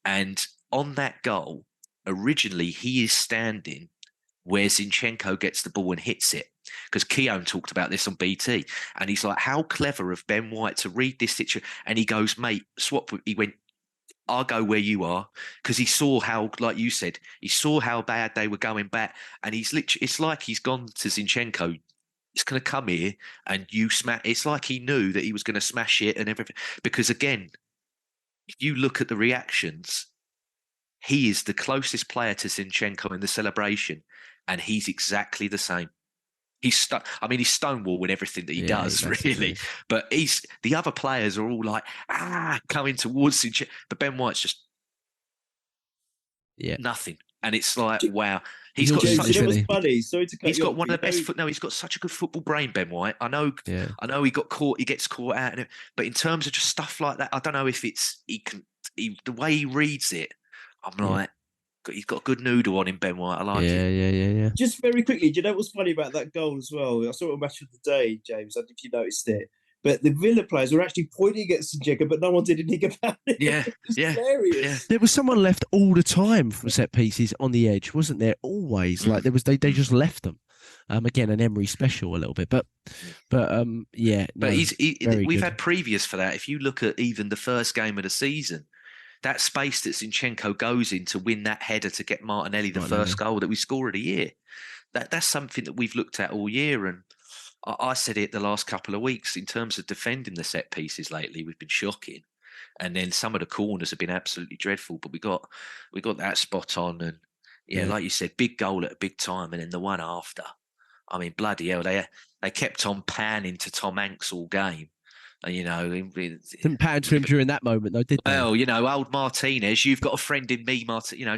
And on that goal, originally he is standing where Zinchenko gets the ball and hits it. Because Keown talked about this on BT. And he's like, how clever of Ben White to read this situation. And he goes, mate, he went, I'll go where you are, because he saw how, like you said, he saw how bad they were going back, and he's literally, it's like he's gone to Zinchenko. It's going to come here and you smash. It's like he knew that he was going to smash it and everything. Because again, if you look at the reactions, he is the closest player to Zinchenko in the celebration, and he's exactly the same. He's stonewall in everything that he does, really. But the other players are all like, coming towards him. But Ben White's just nothing. And it's like, wow. He's got such a funny. Sorry to cut he's you got off, one of the best he's got such a good football brain, Ben White. I know he gets caught out, but in terms of just stuff like that, I don't know if it's the way he reads it, I'm like, he's got a good noodle on him, Ben White. I like it. Yeah. Just very quickly, do you know what's funny about that goal as well? I saw it on Match of the Day, James. I don't know if you noticed it. But the Villa players were actually pointing at Zinchenko, but no one did anything about it. Yeah, hilarious. Yeah. There was someone left all the time from set pieces on the edge, wasn't there? Always. Like there was, they just left them. Again, an Emery special a little bit, but yeah. But we've had previous for that. If you look at even the first game of the season, that space that Zinchenko goes in to win that header to get Martinelli the first goal that we score of the year, that's something that we've looked at all year. And I said it the last couple of weeks in terms of defending the set pieces lately, we've been shocking. And then some of the corners have been absolutely dreadful, but we got that spot on. And like you said, big goal at a big time. And then the one after, I mean, bloody hell, they kept on panning to Tom Hanks all game. Didn't pan to him during that moment, though, did they? Well, old Martinez, you've got a friend in me,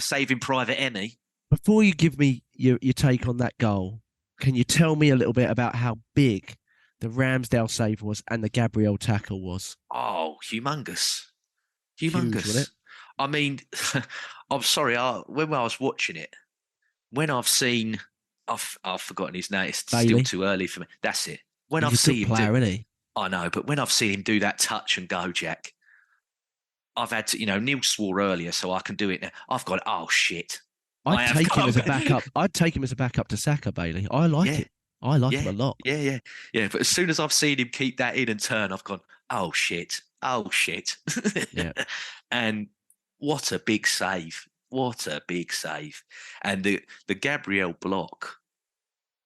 Saving Private Emi. Before you give me your take on that goal. Can you tell me a little bit about how big the Ramsdale save was and the Gabriel tackle was? Oh, humongous. Huge, wasn't it? I mean, I'm sorry. When I was watching it, when I've seen, I've forgotten his name. It's Bailey. still too early for me. That's it. When He's I've a seen good him player, isn't he? I know, but when I've seen him do that touch and go, Jack, I've had to, Neil swore earlier, so I can do it now. I've got, oh shit. I'd take him as a backup. I'd take him as a backup to Saka, Bailey. I like it. I like him a lot. Yeah. But as soon as I've seen him keep that in and turn, I've gone, oh shit. Yeah. And what a big save. And the Gabriel block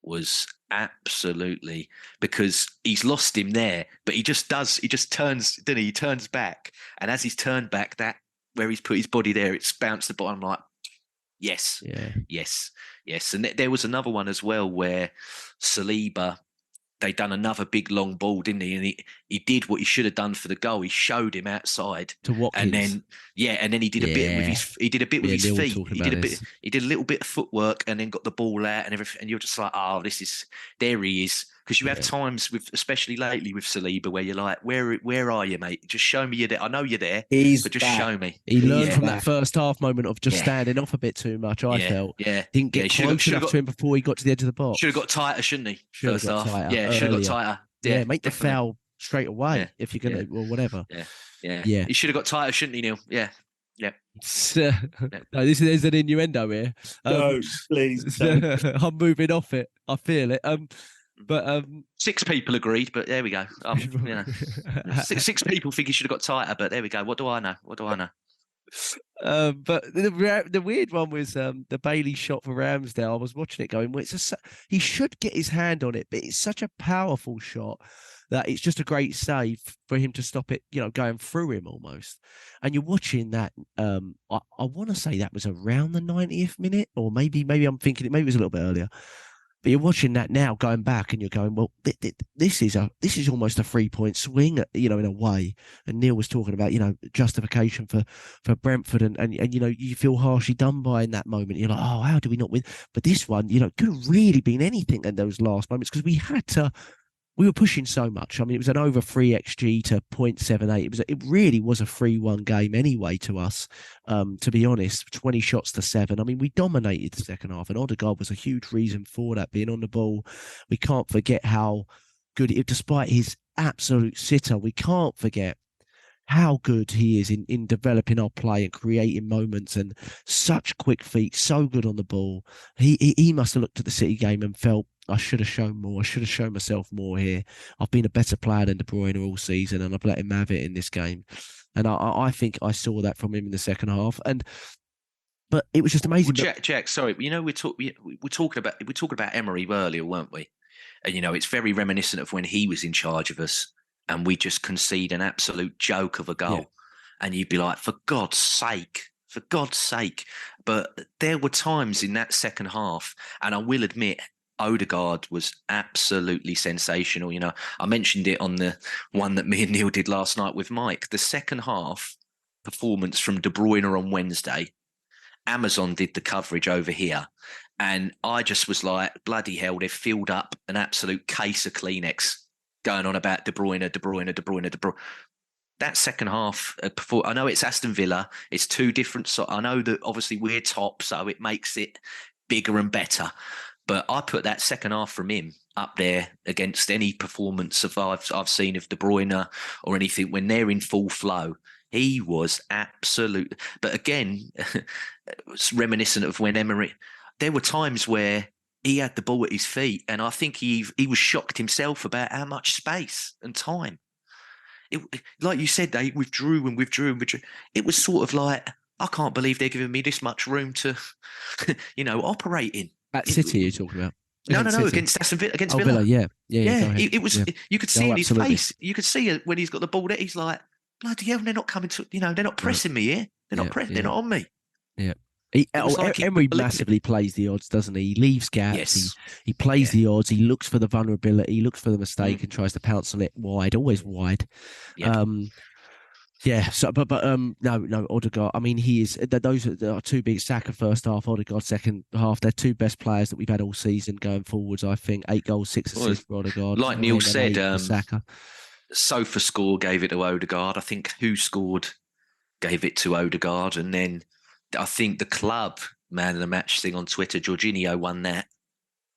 was absolutely, because he's lost him there, but he just turns, didn't he? He turns back. And as he's turned back, that where he's put his body there, it's bounced the bottom like, yes. And there was another one as well where Saliba, they done another big long ball, didn't he? And he did what he should have done for the goal. He showed him outside to Watkins. And then he did a bit with his feet. He did a little bit of footwork and then got the ball out and everything. And you're just like, oh, there he is. Because you have times especially lately with Saliba, where you're like, where are you, mate? Just show me you're there. I know you're there, but just show me. He learned from that first half moment of just standing off a bit too much, I felt. Yeah. Didn't get close enough to him before he got to the edge of the box. Should have got tighter, shouldn't he? Should have got tighter. Yeah, should have got tighter. Yeah, make the foul straight away if you're going to, or whatever. Yeah. He should have got tighter, shouldn't he, Neil? Yeah. No, there's an innuendo here. No, please. Don't. I'm moving off it. I feel it. But 6 people agreed, but there we go. Six people think he should have got tighter, but there we go. What do I know? But the weird one was the Bailey shot for Ramsdale. I was watching it going, well, he should get his hand on it, but it's such a powerful shot that it's just a great save for him to stop it, going through him almost. And you're watching that. I want to say that was around the 90th minute, or maybe I'm thinking maybe it was a little bit earlier. But you're watching that now, going back, and you're going, well, this is almost a 3-point swing, in a way. And Neil was talking about, justification for Brentford, and you feel harshly done by in that moment. You're like, oh, how do we not win? But this one, could have really been anything in those last moments, because we were pushing so much. I mean, it was an over 3 XG to 0.78. It really was a 3-1 game anyway to us, to be honest. 20 shots to 7. I mean, we dominated the second half, and Odegaard was a huge reason for that, being on the ball. We can't forget how good, despite his absolute sitter, we can't forget how good he is in developing our play and creating moments, and such quick feet, so good on the ball. He must have looked at the City game and felt, I should have shown more. I should have shown myself more here. I've been a better player than De Bruyne all season, and I've let him have it in this game. And I think I saw that from him in the second half. But it was just amazing. Well, Jack, sorry, we're talking about Emery earlier, weren't we? And it's very reminiscent of when he was in charge of us, and we just concede an absolute joke of a goal, and you'd be like, for God's sake. But there were times in that second half, and I will admit, Odegaard was absolutely sensational. I mentioned it on the one that me and Neil did last night with Mike. The second half performance from De Bruyne on Wednesday, Amazon did the coverage over here, and I just was like, bloody hell, they've filled up an absolute case of Kleenex going on about De Bruyne. That second half, I know it's Aston Villa, it's 2 different. So I know that obviously we're top, so it makes it bigger and better. But I put that second half from him up there against any performance I've seen of De Bruyne or anything when they're in full flow. He was absolute. But again, it's reminiscent of when Emery. There were times where he had the ball at his feet, and I think he was shocked himself about how much space and time. Like you said, they withdrew. It was sort of like, I can't believe they're giving me this much room to, operate in. At City, you're talking about? No, against Aston Villa, against Villa. Yeah. It was. You could see in his face. You could see it when he's got the ball there. He's like, bloody hell, they're not coming to. They're not pressing me here. They're not pressing. They're not on me. Yeah. Emery massively plays the odds, doesn't he? He leaves gaps. Yes. He plays the odds. He looks for the vulnerability. He looks for the mistake and tries to pounce on it wide, always wide. Yeah. Yeah, so but no, Odegaard. I mean, he is. Those are two big. Saka first half, Odegaard second half. They're two best players that we've had all season going forwards. I think 8 goals, 6 Well, assists for Odegaard, like 9 Neil and said, 8 for Saka. Sofa Score gave it to Odegaard. I think Who Scored gave it to Odegaard, and then I think the club man of the match thing on Twitter, Jorginho won that.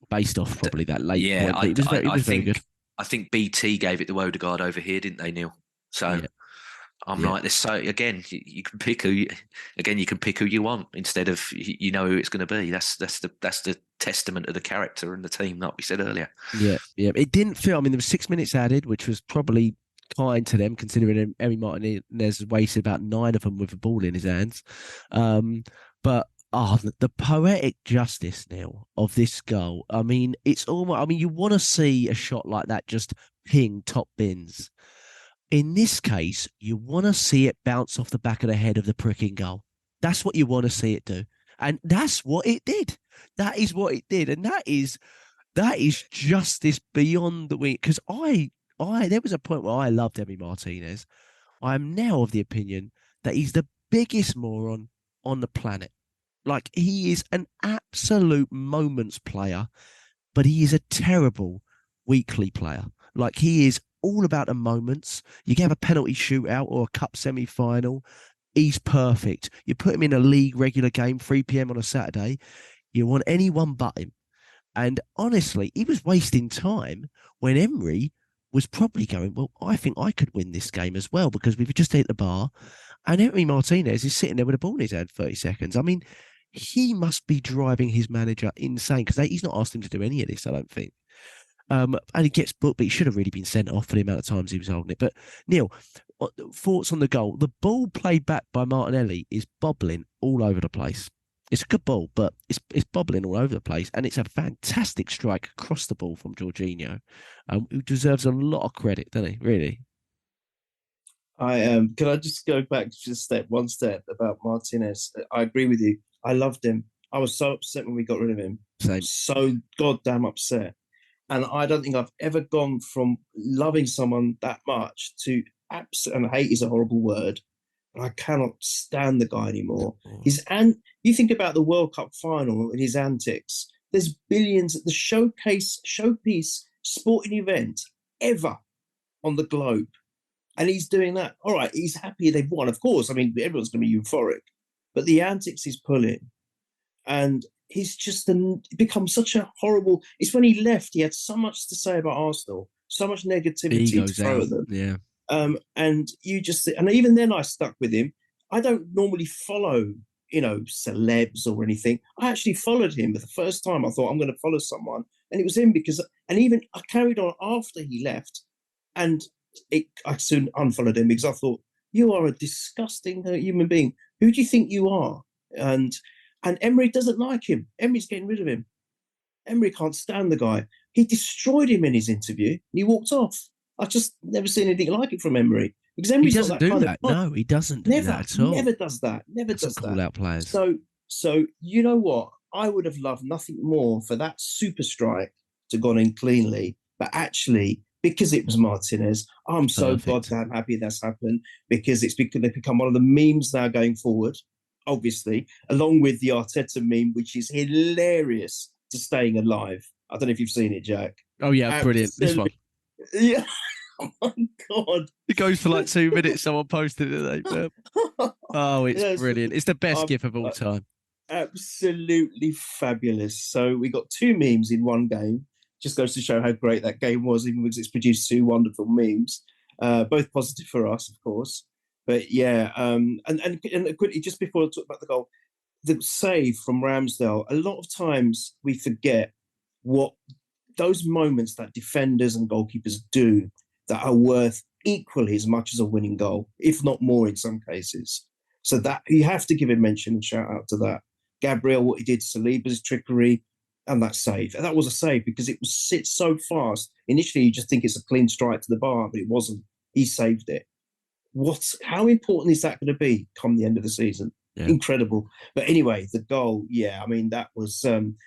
Based off probably that late Yeah, point, but it was very good. I think BT gave it to Odegaard over here, didn't they, Neil? So. Yeah. I'm like this. So again, you can pick you can pick who you want instead of you know who it's going to be. That's the testament of the character and the team, like we said earlier. Yeah. It didn't feel. I mean, there was 6 minutes added, which was probably kind to them, considering Emi Martinez wasted about 9 of them with the ball in his hands. But the poetic justice, Neil, of this goal. I mean, it's almost. I mean, you want to see a shot like that just ping top bins. In this case, you want to see it bounce off the back of the head of the pricking goal. That's what you want to see it do. And that's what it did. That is what it did. And that is justice beyond the wing. Because there was a point where I loved Emi Martinez. I am now of the opinion that he's the biggest moron on the planet. Like, he is an absolute moments player, but he is a terrible weekly player. Like, he is all about the moments. You can have a penalty shootout or a cup semi-final. He's perfect. You put him in a league regular game, 3 p.m. on a Saturday. You want anyone but him. And honestly, he was wasting time when Emery was probably going, well, I think I could win this game as well because we've just hit the bar. And Emi Martinez is sitting there with a ball in his hand 30 seconds. I mean, he must be driving his manager insane because he's not asked him to do any of this, I don't think. And he gets booked, but he should have really been sent off for the amount of times he was holding it. But Neil, thoughts on the goal? The ball played back by Martinelli is bobbling all over the place. It's a good ball, but it's bobbling all over the place, and it's a fantastic strike across the ball from Jorginho, who deserves a lot of credit, doesn't he? Really. Can I just go back just one step about Martinez? I agree with you. I loved him. I was so upset when we got rid of him. Same. So goddamn upset. And I don't think I've ever gone from loving someone that much to and hate is a horrible word, but I cannot stand the guy anymore. You think about the World Cup final and his antics. There's billions at the showpiece sporting event ever on the globe. And he's doing that. All right, he's happy they've won, of course. I mean, everyone's going to be euphoric. But the antics he's pulling, and he's just become such a horrible... It's when he left, he had so much to say about Arsenal, so much negativity to throw at them. Yeah. And you just... And even then I stuck with him. I don't normally follow, celebs or anything. I actually followed him for the first time. I thought, I'm going to follow someone. And it was him because... And even I carried on after he left. And I soon unfollowed him because I thought, you are a disgusting human being. Who do you think you are? And Emery doesn't like him. Emery's getting rid of him. Emery can't stand the guy. He destroyed him in his interview. And he walked off. I just never seen anything like it from Emery. Because Emery's he doesn't do that. No, he doesn't do that at all. Never does that. Never does that. Call out players. So you know what? I would have loved nothing more for that super strike to gone in cleanly. But actually, because it was Martinez, I'm so goddamn happy that's happened because they've become one of the memes now going forward. Obviously, along with the Arteta meme, which is hilarious to staying alive. I don't know if you've seen it, Jack. Oh, yeah, brilliant. This one. Yeah. Oh, my God. It goes for like 2 minutes. Someone posted it. Oh, it's brilliant. It's the best GIF of all time. Absolutely fabulous. So we got 2 memes in one game. Just goes to show how great that game was, even because it's produced 2 wonderful memes. Both positive for us, of course. But yeah, and quickly, just before I talk about the goal, the save from Ramsdale, a lot of times we forget what those moments that defenders and goalkeepers do that are worth equally as much as a winning goal, if not more in some cases. So that you have to give a mention and shout out to that. Gabriel, what he did, Saliba's trickery, and that save. And that was a save because it was sit so fast. Initially, you just think it's a clean strike to the bar, but it wasn't. He saved it. How important is that going to be come the end of the season? Yeah. Incredible. But anyway, the goal, yeah, I mean, that was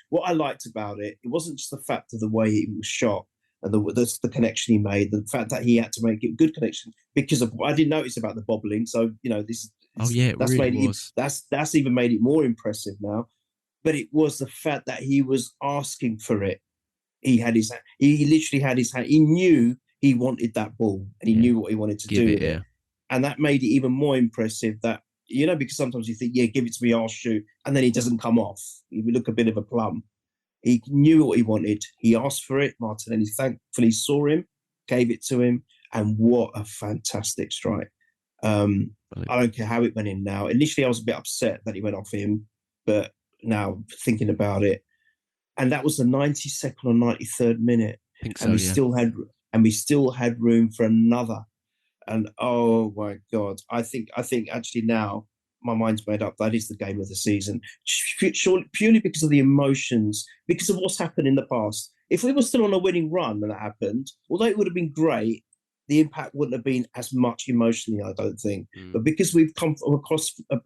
what I liked about it. It wasn't just the fact of the way it was shot. and the connection he made, the fact that he had to make a good connection because of I didn't notice about the bobbling. So It that's really made was. that's even made it more impressive now. But it was the fact that he was asking for it. He literally had his hand. He knew he wanted that ball, and he knew what he wanted to do with it. And that made it even more impressive that, because sometimes you think, yeah, give it to me, I'll shoot. And then he doesn't come off. He would look a bit of a plum. He knew what he wanted. He asked for it. Martinelli thankfully saw him, gave it to him. And what a fantastic strike. I don't care how it went in now. Initially, I was a bit upset that he went off him. But now thinking about it, and that was the 92nd or 93rd minute. I think so, and we still had room for another. And oh my God, I think actually now my mind's made up. That is the game of the season, purely because of the emotions, because of what's happened in the past. If we were still on a winning run when that happened, although it would have been great, the impact wouldn't have been as much emotionally, I don't think. But because we've come across a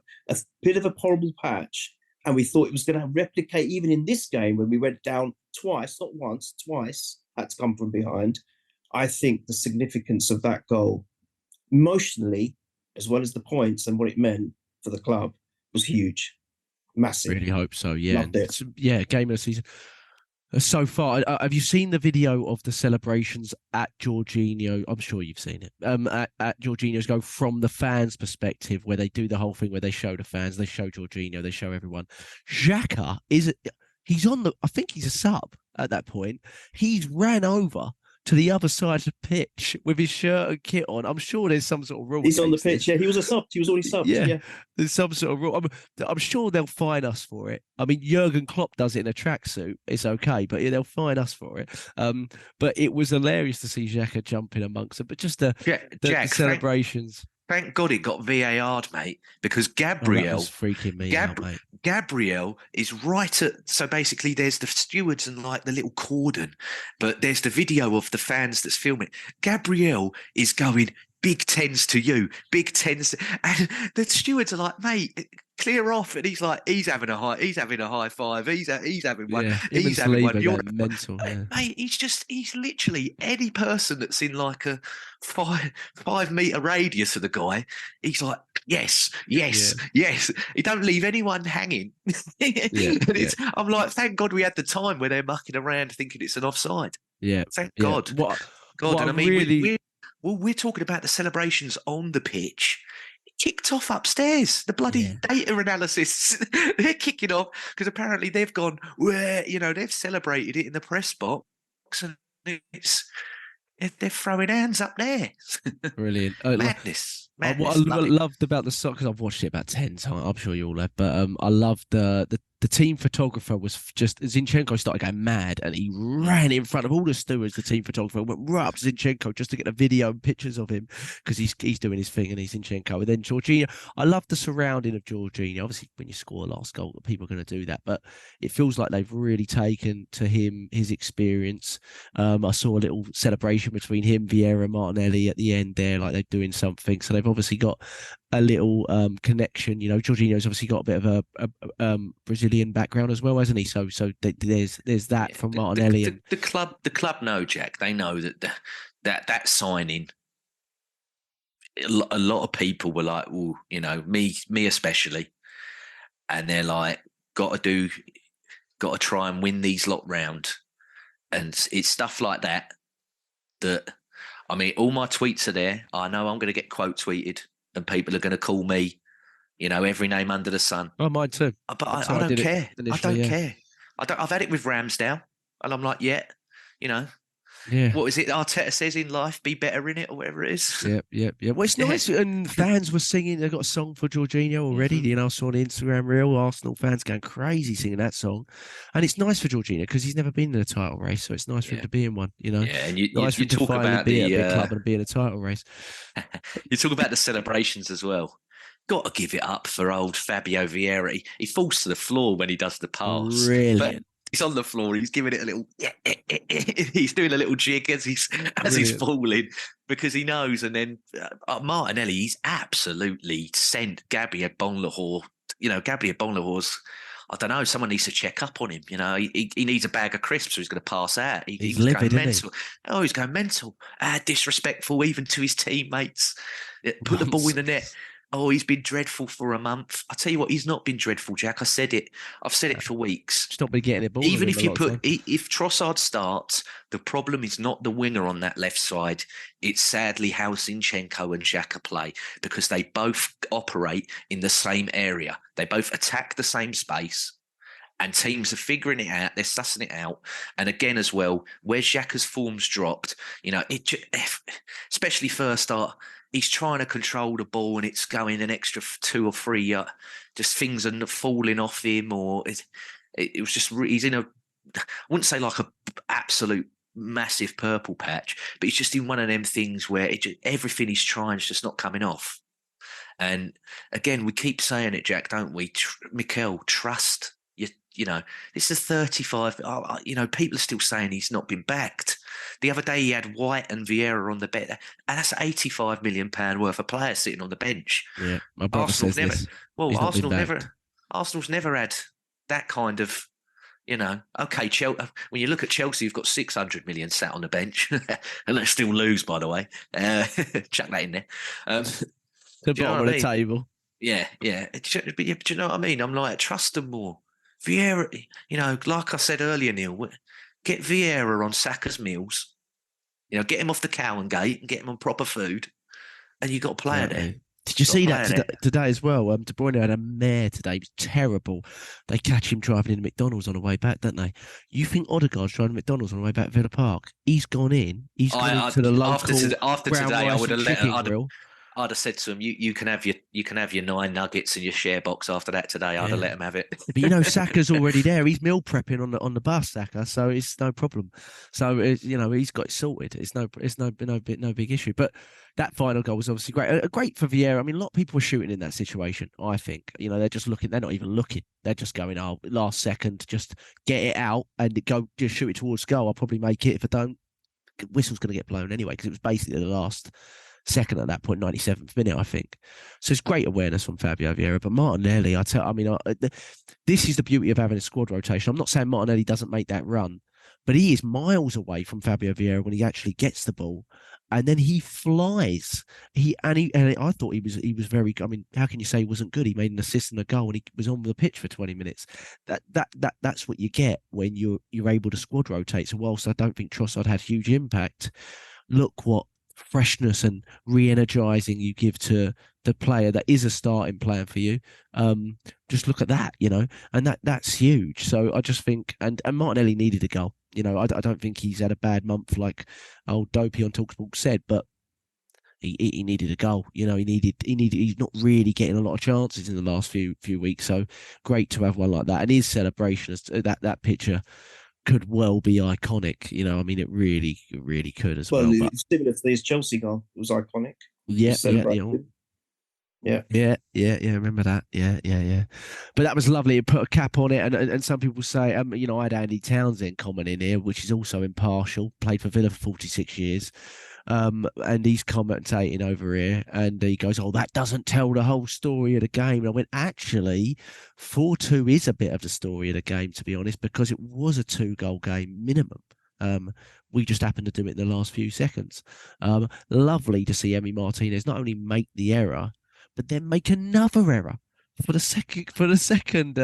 bit of a horrible patch, and we thought it was going to replicate even in this game when we went down twice, not once, twice, had to come from behind. I think the significance of that goal, emotionally, as well as the points and what it meant for the club, was huge. Massive. Really hope so, yeah. Loved it. Game of the season. So far, have you seen the video of the celebrations at Jorginho? I'm sure you've seen it. At Jorginho's goal from the fans' perspective, where they do the whole thing where they show the fans, they show Jorginho, they show everyone. Xhaka he's on I think he's a sub at that point. He's ran over to the other side of the pitch with his shirt and kit on. I'm sure there's some sort of rule. He's on the pitch, yeah. He was a sub. He was already subbed. Yeah. There's some sort of rule. I'm sure they'll fine us for it. I mean, Jurgen Klopp does it in a tracksuit. It's okay, but they'll fine us for it. But it was hilarious to see Xhaka jumping amongst them. But just the celebrations. Thank God it got VAR'd, mate, because Gabriel that was freaking me out, mate. Gabriel is right at. So basically, there's the stewards and like the little cordon, but there's the video of the fans that's filming. Gabriel is going big tens to you, big tens, and the stewards are like, mate, clear off, and he's like, he's having a high five, he's having one, he's having one. You're mental, mate. He's literally any person that's in like a 5 meter radius of the guy. He's like, yes. He don't leave anyone hanging. I'm like, thank God we had the time where they're mucking around thinking it's an offside. Yeah, thank God. God, and I mean, we're talking about the celebrations on the pitch. It kicked off upstairs. The bloody data analysis, they're kicking off because apparently they've gone, they've celebrated it in the press box and they're throwing hands up there. Brilliant. Madness. What I loved about the soccer, because I've watched it about 10 times, I'm sure you all have, but I loved the team photographer was just, Zinchenko started going mad and he ran in front of all the stewards. The team photographer went right up to Zinchenko just to get a video and pictures of him because he's doing his thing and he's Zinchenko. And then Jorginho, I love the surrounding of Jorginho. Obviously, when you score a last goal, people are going to do that, but it feels like they've really taken to him, his experience. I saw a little celebration between him, Vieira, and Martinelli at the end there, like they're doing something. So they've obviously got a little connection. Jorginho's obviously got a bit of a Brazilian background as well, hasn't he? So there's that from Martinelli. The club know, Jack. They know that signing. A lot of people were like, well, me especially, and they're like, got to try and win these lot round, and it's stuff like that. That, I mean, all my tweets are there. I know I'm going to get quote tweeted. And people are going to call me, every name under the sun. Oh, mine too. But I don't care. I don't care. I've had it with Ramsdale, and I'm like, what is it? Arteta says in life, be better in it, or whatever it is. Yeah. Well, it's nice, and fans were singing. They got a song for Jorginho already. Mm-hmm. I saw on the Instagram reel, Arsenal fans going crazy singing that song, and it's nice for Jorginho because he's never been in a title race, so it's nice for him to be in one. Yeah, and you nice you talk about the club and be in a title race. You talk about the celebrations as well. Got to give it up for old Fabio Vieira. He falls to the floor when he does the pass. Brilliant. But he's on the floor. He's giving it a little. He's doing a little jig as he's falling because he knows. And then Martinelli, he's absolutely sent Gabriel Bonlahor. Gabriel Bonlahor's I don't know. Someone needs to check up on him. You know, he needs a bag of crisps, or he's going to pass out. He's was livid, going isn't mental. Oh, he's going mental. Disrespectful even to his teammates. Put the ball in the net. Oh, he's been dreadful for a month. I tell you what, he's not been dreadful, Jack. I said it. I've said it for weeks. Just not been getting it ball. Even if you put, if Trossard starts, the problem is not the winger on that left side. It's sadly how Zinchenko and Xhaka play, because they both operate in the same area. They both attack the same space, and teams are figuring it out. They're sussing it out. And again, as well, where Xhaka's form's dropped, you know, especially first start, he's trying to control the ball and it's going an extra 2 or 3. Just things are falling off him, or it was just, he's in I wouldn't say like a absolute massive purple patch, but he's just in one of them things where everything he's trying is just not coming off. And again, we keep saying it, Jack, don't we? Mikel, trust. You know, this is 35. You know, people are still saying he's not been backed. The other day he had White and Vieira on the bench, and that's £85 million worth of players sitting on the bench. Yeah, my brother says this. Well, Arsenal's never had that kind of, you know. Okay, when you look at Chelsea, you've got 600 million sat on the bench, and they still lose, by the way. Chuck that in there. The bottom of the table. Yeah. But do you know what I mean? I'm like, trust them more. Vieira, you know, like I said earlier, Neil, get Vieira on Saka's meals. You know, get him off the cow and gate and get him on proper food, and you got a player there. Did you see that today as well? De Bruyne had a mare today. It was terrible. They catch him driving in McDonald's on the way back, don't they? You think Odegaard's driving McDonald's on the way back to Villa Park? He's gone in. He's gone into the local after today, I would have let grill. I'd have said to him, you can have your 9 nuggets in your share box after that today. I'd have let him have it. But you know, Saka's already there. He's meal prepping on the bus, Saka, so it's no problem. So you know, he's got it sorted. It's no big issue. But that final goal was obviously great. Great for Vieira. I mean, a lot of people were shooting in that situation. I think, you know, they're just looking. They're not even looking. They're just going, oh, last second, just get it out and go, just shoot it towards goal. I'll probably make it. If I don't, whistle's going to get blown anyway, because it was basically the last second at that point, 97th minute, I think. So it's great awareness from Fabio Vieira. But Martinelli, this is the beauty of having a squad rotation. I'm not saying Martinelli doesn't make that run, but he is miles away from Fabio Vieira when he actually gets the ball, and then he flies. I thought he was very. I mean, how can you say he wasn't good? He made an assist and a goal, and he was on the pitch for 20 minutes. That's what you get when you're able to squad rotate. So whilst I don't think Trossard had huge impact, look what freshness and re-energizing you give to the player that is a starting player for you. Just look at that, you know, and that's huge. So I just think, and Martinelli needed a goal. You know, I don't think he's had a bad month like old Dopey on TalkSport said, but he needed a goal. You know, he's not really getting a lot of chances in the last few weeks. So great to have one like that. And his celebration, that picture could well be iconic. You know, I mean, it really could as well. It's similar to his Chelsea goal. It was iconic. Yeah. Remember that? Yeah. But that was lovely. It put a cap on it, and some people say, you know, I had Andy Townsend comment in here, which is also impartial. Played for Villa for 46 years. And he's commentating over here, and he goes, "Oh, that doesn't tell the whole story of the game." And I went, "Actually, 4-2 is a bit of the story of the game, to be honest, because it was a 2-goal game minimum. We just happened to do it in the last few seconds. Lovely to see Emi Martinez not only make the error, but then make another error for the second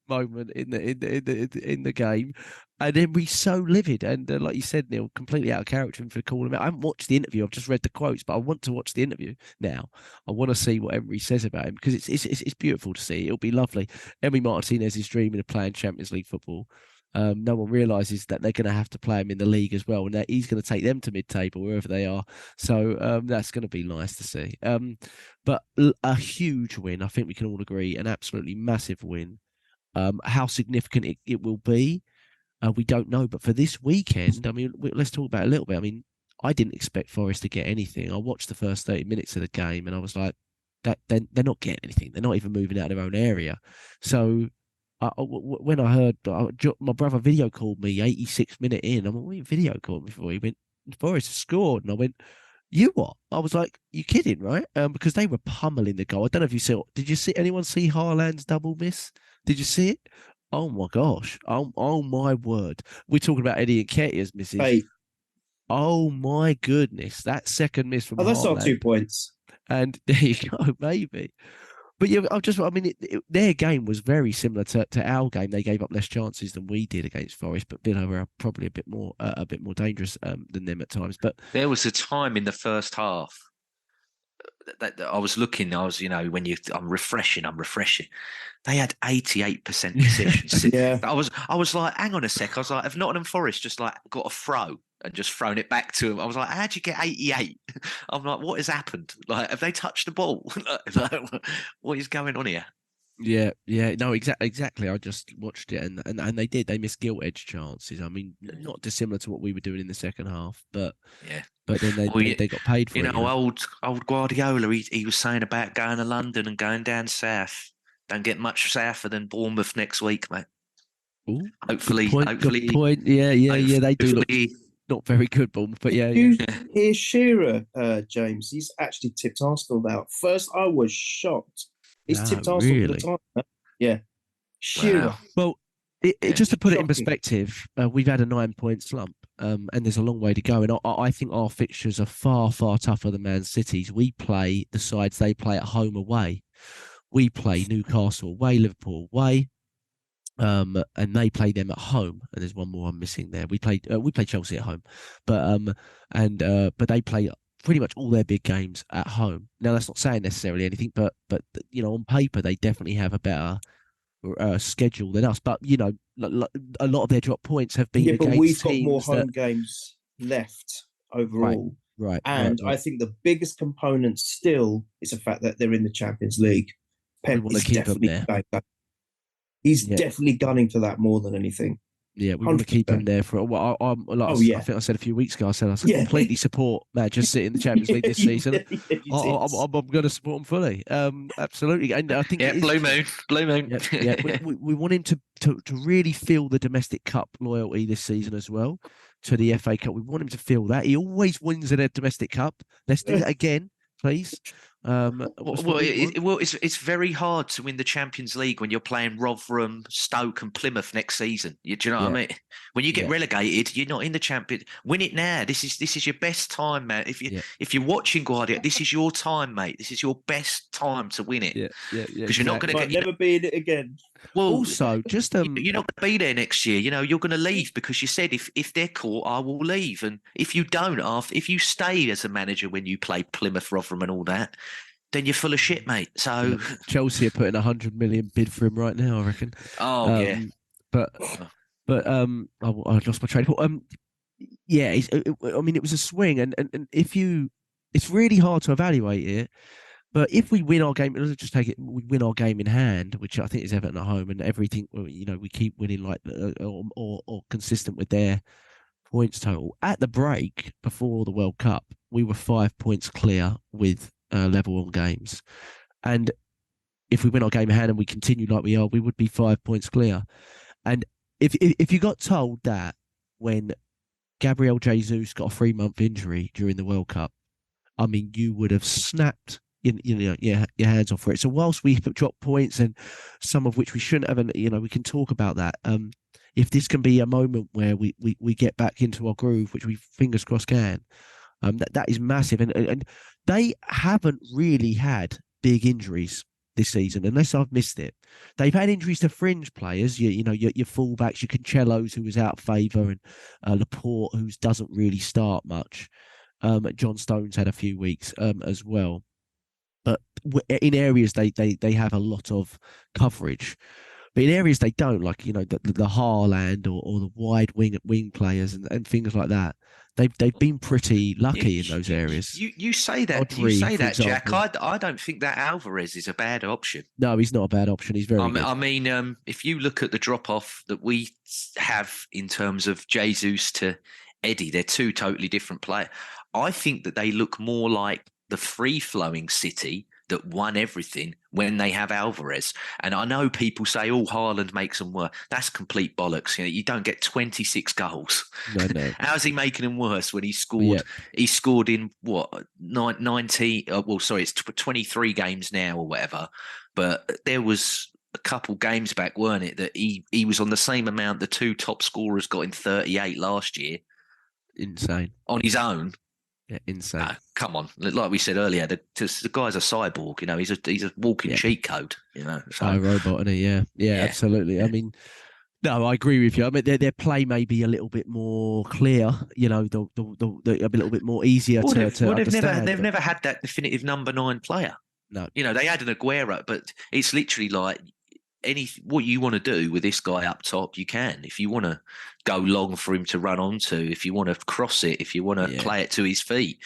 moment in the game." And then we so livid, and like you said, Neil, completely out of character for calling him out. I haven't watched the interview; I've just read the quotes, but I want to watch the interview now. I want to see what Emery says about him, because it's beautiful to see. It'll be lovely. Emi Martinez is dreaming of playing Champions League football. No one realises that they're going to have to play him in the league as well, and that he's going to take them to mid-table wherever they are. So that's going to be nice to see. But a huge win, I think we can all agree, an absolutely massive win. How significant it will be, we don't know. But for this weekend, I mean, let's talk about it a little bit. I mean, I didn't expect Forest to get anything. I watched the first 30 minutes of the game, and I was like, that they're not getting anything. They're not even moving out of their own area. So when I heard, my brother video called me 86th minute in. I'm like, "What, you video called me for?" He went, "Forest has scored." And I went, "You what?" I was like, "You kidding, right?" Because they were pummeling the goal. I don't know if you saw. Did you see anyone see Haaland's double miss? Did you see it? Oh my gosh. Oh my word. We're talking about Eddie Nketiah's misses. Hey, Oh my goodness. That second miss from that's our Haaland. 2 points. And there you go, maybe. But yeah, their game was very similar to our game. They gave up less chances than we did against Forest, but Villa were probably a bit more dangerous than them at times. But There was a time in the first half that I was looking. I was, I'm refreshing. They had 88% possession. Yeah. I was like, hang on a sec. I was like, have Nottingham Forest just like got a throw and just thrown it back to him? I was like, how'd you get 88? I'm like, what has happened? Like, have they touched the ball? Like, what is going on here? yeah, no, exactly. I just watched it, and they did. They missed gilt-edged chances. I mean, not dissimilar to what we were doing in the second half, but yeah. But then they got paid for it. Old Guardiola, he was saying about going to London and going down south. Don't get much souther than Bournemouth next week, mate. Ooh, hopefully. Good point. Yeah. They do look not very good, Bournemouth, but yeah. Here's Shearer, James. He's actually tipped Arsenal out. First, I was shocked. He's tipped Arsenal really? all the time. Yeah. Shearer. Wow. Well, just to put it in perspective, we've had a 9-point slump, and there's a long way to go. And I think our fixtures are far, far tougher than Man City's. We play the sides they play at home away. We play Newcastle away, Liverpool away, and they play them at home. And there's one more I'm missing there. We play Chelsea at home, but they play pretty much all their big games at home. Now that's not saying necessarily anything, but on paper they definitely have a better schedule than us. But a lot of their drop points have been but against we've got teams more home games left overall. Right. And I think the biggest component still is the fact that they're in the Champions League. Pep is definitely He's definitely gunning for that more than anything. Yeah, we want to keep him there for. I think I said a few weeks ago. I completely support Manchester in the Champions League this season. I'm going to support him fully. Absolutely, and I think blue moon. We want him to really feel the domestic cup loyalty this season as well to the FA Cup. We want him to feel that he always wins in a domestic cup. Let's do that again, please. It's very hard to win the Champions League when you're playing Rotherham, Stoke, and Plymouth next season. Do you know what I mean? When you get relegated, you're not in the Champions. Win it now. This is your best time, man. If you're watching Guardiola, this is your time, mate. This is your best time to win it. Because you're not going to never be in it again. Well, also, just you're not going to be there next year. You're going to leave because you said if they're caught, I will leave. And if you don't, if you stay as a manager when you play Plymouth, Rotherham, and all that, then you're full of shit, mate. So Chelsea are putting 100 million bid for him right now, I reckon. Oh yeah, but I lost my train of thought. It was a swing, and it's really hard to evaluate it. But if we win our game, let's just take it. We win our game in hand, which I think is Everton at home, and everything. We keep winning or consistent with their points total. At the break before the World Cup, we were 5 points clear with level on games, and if we win our game in hand and we continue like we are, we would be 5 points clear. And if you got told that when Gabriel Jesus got a 3-month injury during the World Cup, I mean, you would have snapped your hands off for it. So whilst we drop points, and some of which we shouldn't have, and we can talk about that. If this can be a moment where we get back into our groove, which we fingers crossed can, that is massive. And they haven't really had big injuries this season, unless I've missed it. They've had injuries to fringe players, your fullbacks, your Cancelos, who was out of favour, and Laporte, who doesn't really start much. Johnstone's had a few weeks as well. But in areas they have a lot of coverage. But in areas they don't, like the Haaland or the wide wing players and things like that, they've been pretty lucky in those areas. You say that, Jack. I don't think that Alvarez is a bad option. No, he's not a bad option. He's very good. I mean, if you look at the drop off that we have in terms of Jesus to Eddie, they're two totally different players. I think that they look more like the free-flowing City that won everything when they have Alvarez. And I know people say, Haaland makes them worse. That's complete bollocks. You don't get 26 goals. No. How's he making them worse when he scored? Yeah. He scored in, 19... it's 23 games now or whatever. But there was a couple games back, weren't it? That he was on the same amount the two top scorers got in 38 last year. Insane. On his own. Yeah, insane. Come on, like we said earlier, the guy's a cyborg. You know, he's a walking cheat code. You know, so robot, isn't he? Yeah, absolutely. I mean, no, I agree with you. I mean, their play may be a little bit more clear. You know, a little bit more easier to understand. They've never had that definitive number 9 player. No, you know, they had an Aguero, but it's literally like what you want to do with this guy up top, you can. If you want to go long for him to run onto, if you want to cross it, if you want to play it to his feet,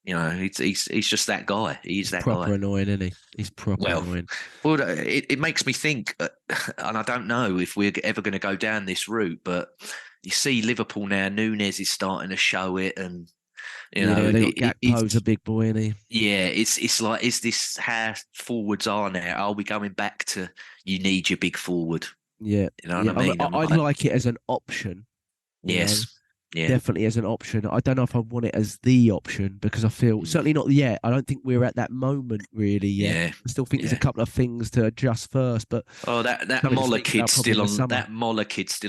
you know, he's just that guy. He's that proper guy. Annoying, isn't he? He's proper annoying. Well, it makes me think, and I don't know if we're ever going to go down this route, but you see Liverpool now, Núñez is starting to show it, and you know, Gakpo's a big boy, isn't he? Yeah, it's like, is this how forwards are now? Are we going back to you need your big forward? Yeah, you know what I mean. I like it as an option. Yes. Know? Yeah. Definitely as an option. I don't know if I want it as the option because I feel certainly not yet. I don't think we're at that moment really yet. Yeah. I still think there's a couple of things to adjust first. But that Moller kid's still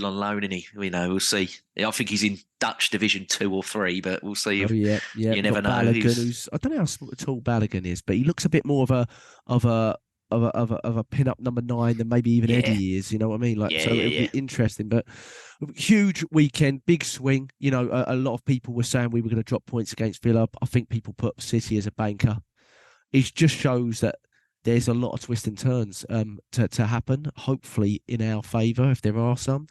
on loan, isn't he? You know, we'll see. I think he's in Dutch Division 2 or 3, but we'll see. You never know. Balogun, I don't know how tall Balogun is, but he looks a bit more of a pin-up number 9 than maybe even Eddie is. You know what I mean? It'll be interesting, but. Huge weekend, big swing. You know, a lot of people were saying we were going to drop points against Villa. I think people put City as a banker. It just shows that there's a lot of twists and turns to happen, hopefully in our favour, if there are some.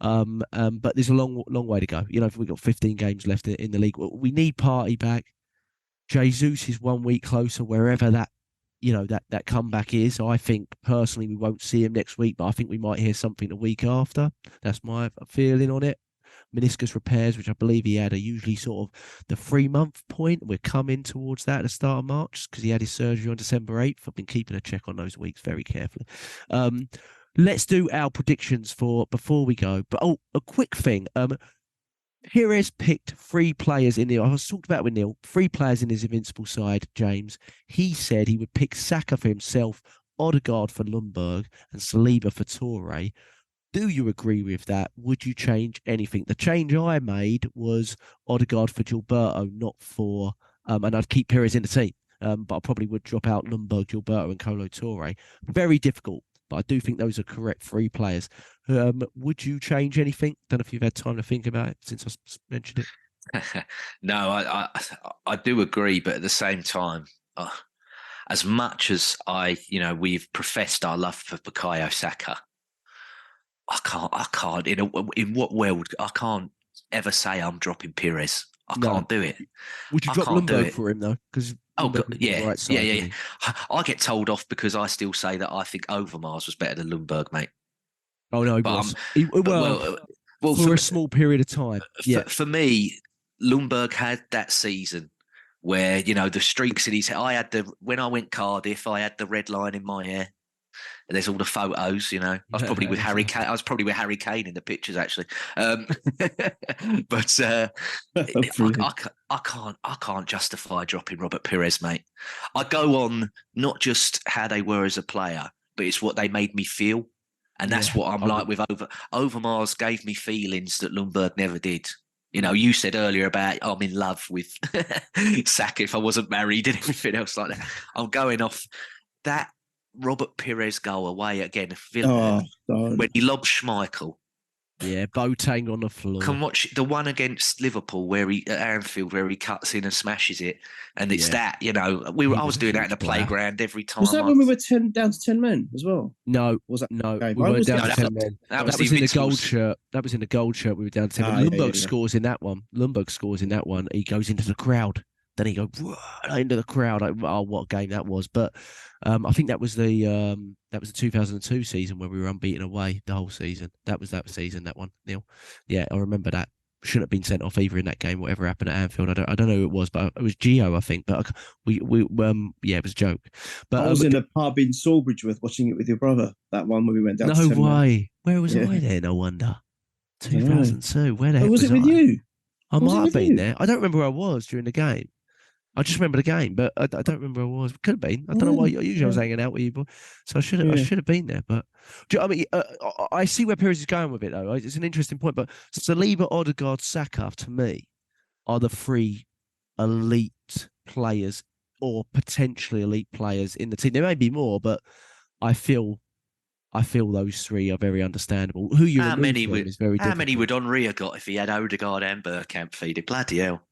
But there's a long way to go. You know, if we've got 15 games left in the league, we need Partey back. Jesus is 1 week closer, wherever that comeback is. I think personally we won't see him next week, but I think we might hear something the week after. That's my feeling on it. Meniscus repairs, which I believe he had, are usually sort of the 3-month point. We're coming towards that at the start of March because he had his surgery on December 8th. I've been keeping a check on those weeks very carefully. Let's do our predictions before we go. But a quick thing. Perez picked 3 players I was talking about with Neil, 3 players in his invincible side, James. He said he would pick Saka for himself, Odegaard for Ljungberg, and Saliba for Toure. Do you agree with that? Would you change anything? The change I made was Odegaard for Gilberto, not for... and I'd keep Perez in the team, but I probably would drop out Ljungberg, Gilberto, and Kolo Toure. Very difficult, but I do think those are correct 3 players. Would you change anything? Don't know if you've had time to think about it since I mentioned it. No, I do agree, but at the same time, as much as we've professed our love for Bukayo Saka, I can't. In what world? I can't ever say I'm dropping Perez. I can't do it. Would you drop Ljungberg for him though? Because yeah. I get told off because I still say that I think Overmars was better than Ljungberg, mate. Oh no, he was. Well, for a small period of time. For me, Ljungberg had that season where the streaks in his hair. When I went Cardiff, I had the red line in my hair. There's all the photos, I was probably with Harry Kane. I was probably with Harry Kane in the pictures, actually. But I can't justify dropping Robert Perez, mate. I go on not just how they were as a player, but it's what they made me feel. And that's what I'm like with Overmars gave me feelings that Ljungberg never did. You said earlier about I'm in love with Saka if I wasn't married and everything else like that. I'm going off that Robert Perez goal away again. When he lobs Schmeichel. Yeah, Boateng on the floor. Can watch the one against Liverpool at Anfield where he cuts in and smashes it, and it's that I was doing that in the playground every time. Was that when we were down to 10 men as well? No, was that no? Okay. We weren't down to 10 men. That was in the gold shirt. That was in the gold shirt. We were down to 10 men. Ljungberg scores in that one. Ljungberg scores in that one. He goes into the crowd. Then he goes into the crowd. What a game that was! But I think that was the 2002 season where we were unbeaten away the whole season. That was that season. That one, Neil. Yeah, I remember that. Shouldn't have been sent off either in that game. Whatever happened at Anfield, I don't know who it was, but it was Gio, I think. But it was a joke. But I was in a pub in Sawbridgeworth watching it with your brother. That one where we went down. No to 10 way. Men. Where was I there? No wonder. 2002. Where the heck was it with you? I might have been there. I don't remember where I was during the game. I just remember the game, but I don't remember who I was. Could have been. I don't know why. Usually I was hanging out with you, boy. So I should have been there. But I mean, I see where Pires is going with it, though. It's an interesting point. But Saliba, Odegaard, Saka, to me, are the three elite players or potentially elite players in the team. There may be more, but I feel those three are very understandable. Who you how many would is very how many difficult. would Henri have got if he had Odegaard and Bergkamp feeding? Bloody hell!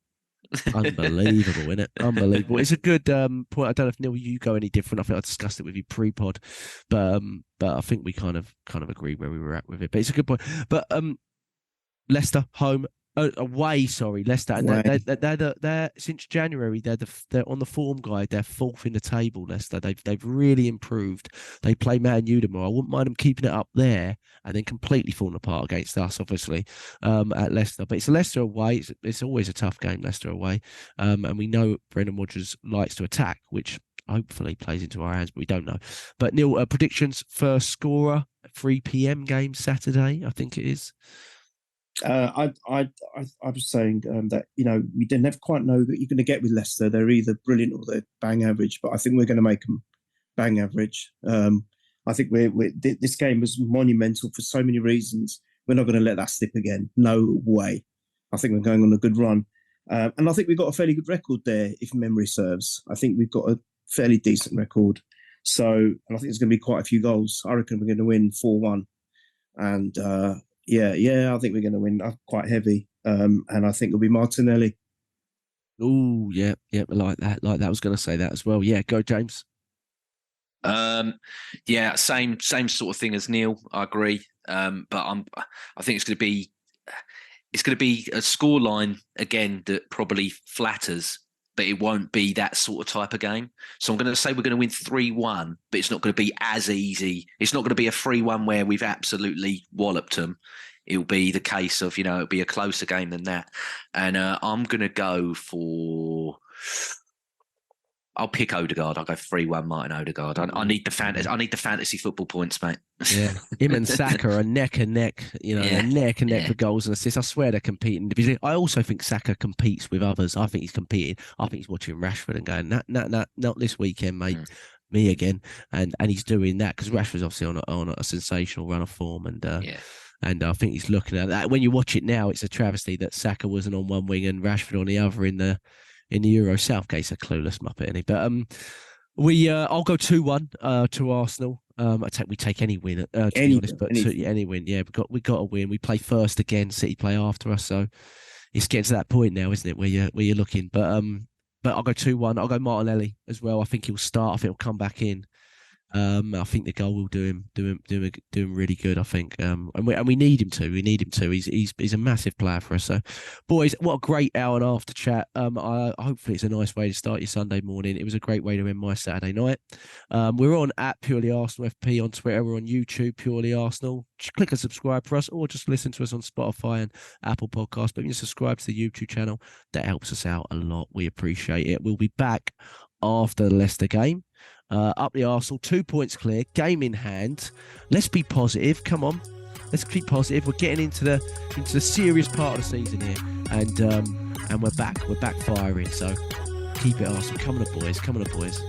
Unbelievable, isn't it? Unbelievable. It's a good point. I don't know if Neil, you go any different. I think I discussed it with you pre-pod, but I think we kind of agree where we were at with it. But it's a good point. But Leicester home. Away, sorry, Leicester, and they're since January they're on the form guide. They're fourth in the table. Leicester, they've really improved. They play Man U tomorrow. I wouldn't mind them keeping it up there and then completely falling apart against us, obviously, at Leicester. But it's Leicester away. It's always a tough game, Leicester away, and we know Brendan Rodgers likes to attack, which hopefully plays into our hands, but we don't know. But Neil, predictions: first scorer, 3 p.m. game Saturday, I think it is. I was saying that we didn't never quite know that you're going to get with Leicester. They're either brilliant or they're bang average, but I think we're going to make them bang average. I think this game was monumental for so many reasons. We're not going to let that slip again. No way. I think we're going on a good run, and I think we've got a fairly good record there, if memory serves. I think we've got a fairly decent record. So, and I think there's going to be quite a few goals. I reckon we're going to win 4-1, and. Yeah, I think we're going to win quite heavy, and I think it'll be Martinelli. Oh, yeah, I like that. I was going to say that as well. Yeah, go James. Yeah, same sort of thing as Neil. I agree, but I think it's going to be a scoreline again that probably flatters, but it won't be that sort of type of game. So I'm going to say we're going to win 3-1, but it's not going to be as easy. It's not going to be a 3-1 where we've absolutely walloped them. It'll be the case of, it'll be a closer game than that. And I'm going to go for... I'll pick Odegaard. I'll go 3-1 Martin Odegaard. I need the fantasy football points, mate. Yeah, him and Saka are neck and neck. They're neck and neck for goals and assists. I swear they're competing individually. I also think Saka competes with others. I think he's competing. I think he's watching Rashford and going, nah, not this weekend, mate. Me again, and he's doing that because Rashford's obviously on a sensational run of form, and I think he's looking at that. When you watch it now, it's a travesty that Saka wasn't on one wing and Rashford on the other in the Euro. Southgate's a clueless muppet, isn't he? But I'll go 2-1 to Arsenal. We take any win, to be honest, but any win. Yeah, we got to win. We play first again. City play after us, so it's getting to that point now, isn't it? Where you're looking, but I'll go 2-1. I'll go Martinelli as well. I think he'll start. I think he'll come back in. I think the goal will do him really good. I think, and we need him to. We need him to. He's a massive player for us. So, boys, what a great hour and a half to chat. Hopefully it's a nice way to start your Sunday morning. It was a great way to end my Saturday night. We're on at Purely Arsenal FP on Twitter. We're on YouTube, Purely Arsenal. Just click and subscribe for us, or just listen to us on Spotify and Apple Podcasts. But you can subscribe to the YouTube channel. That helps us out a lot. We appreciate it. We'll be back after the Leicester game. Up the Arsenal, 2 points clear, game in hand. Let's be positive. Come on, let's be positive. We're getting into the serious part of the season here, and we're back. We're back firing. So keep it, Arsenal. Come on, boys.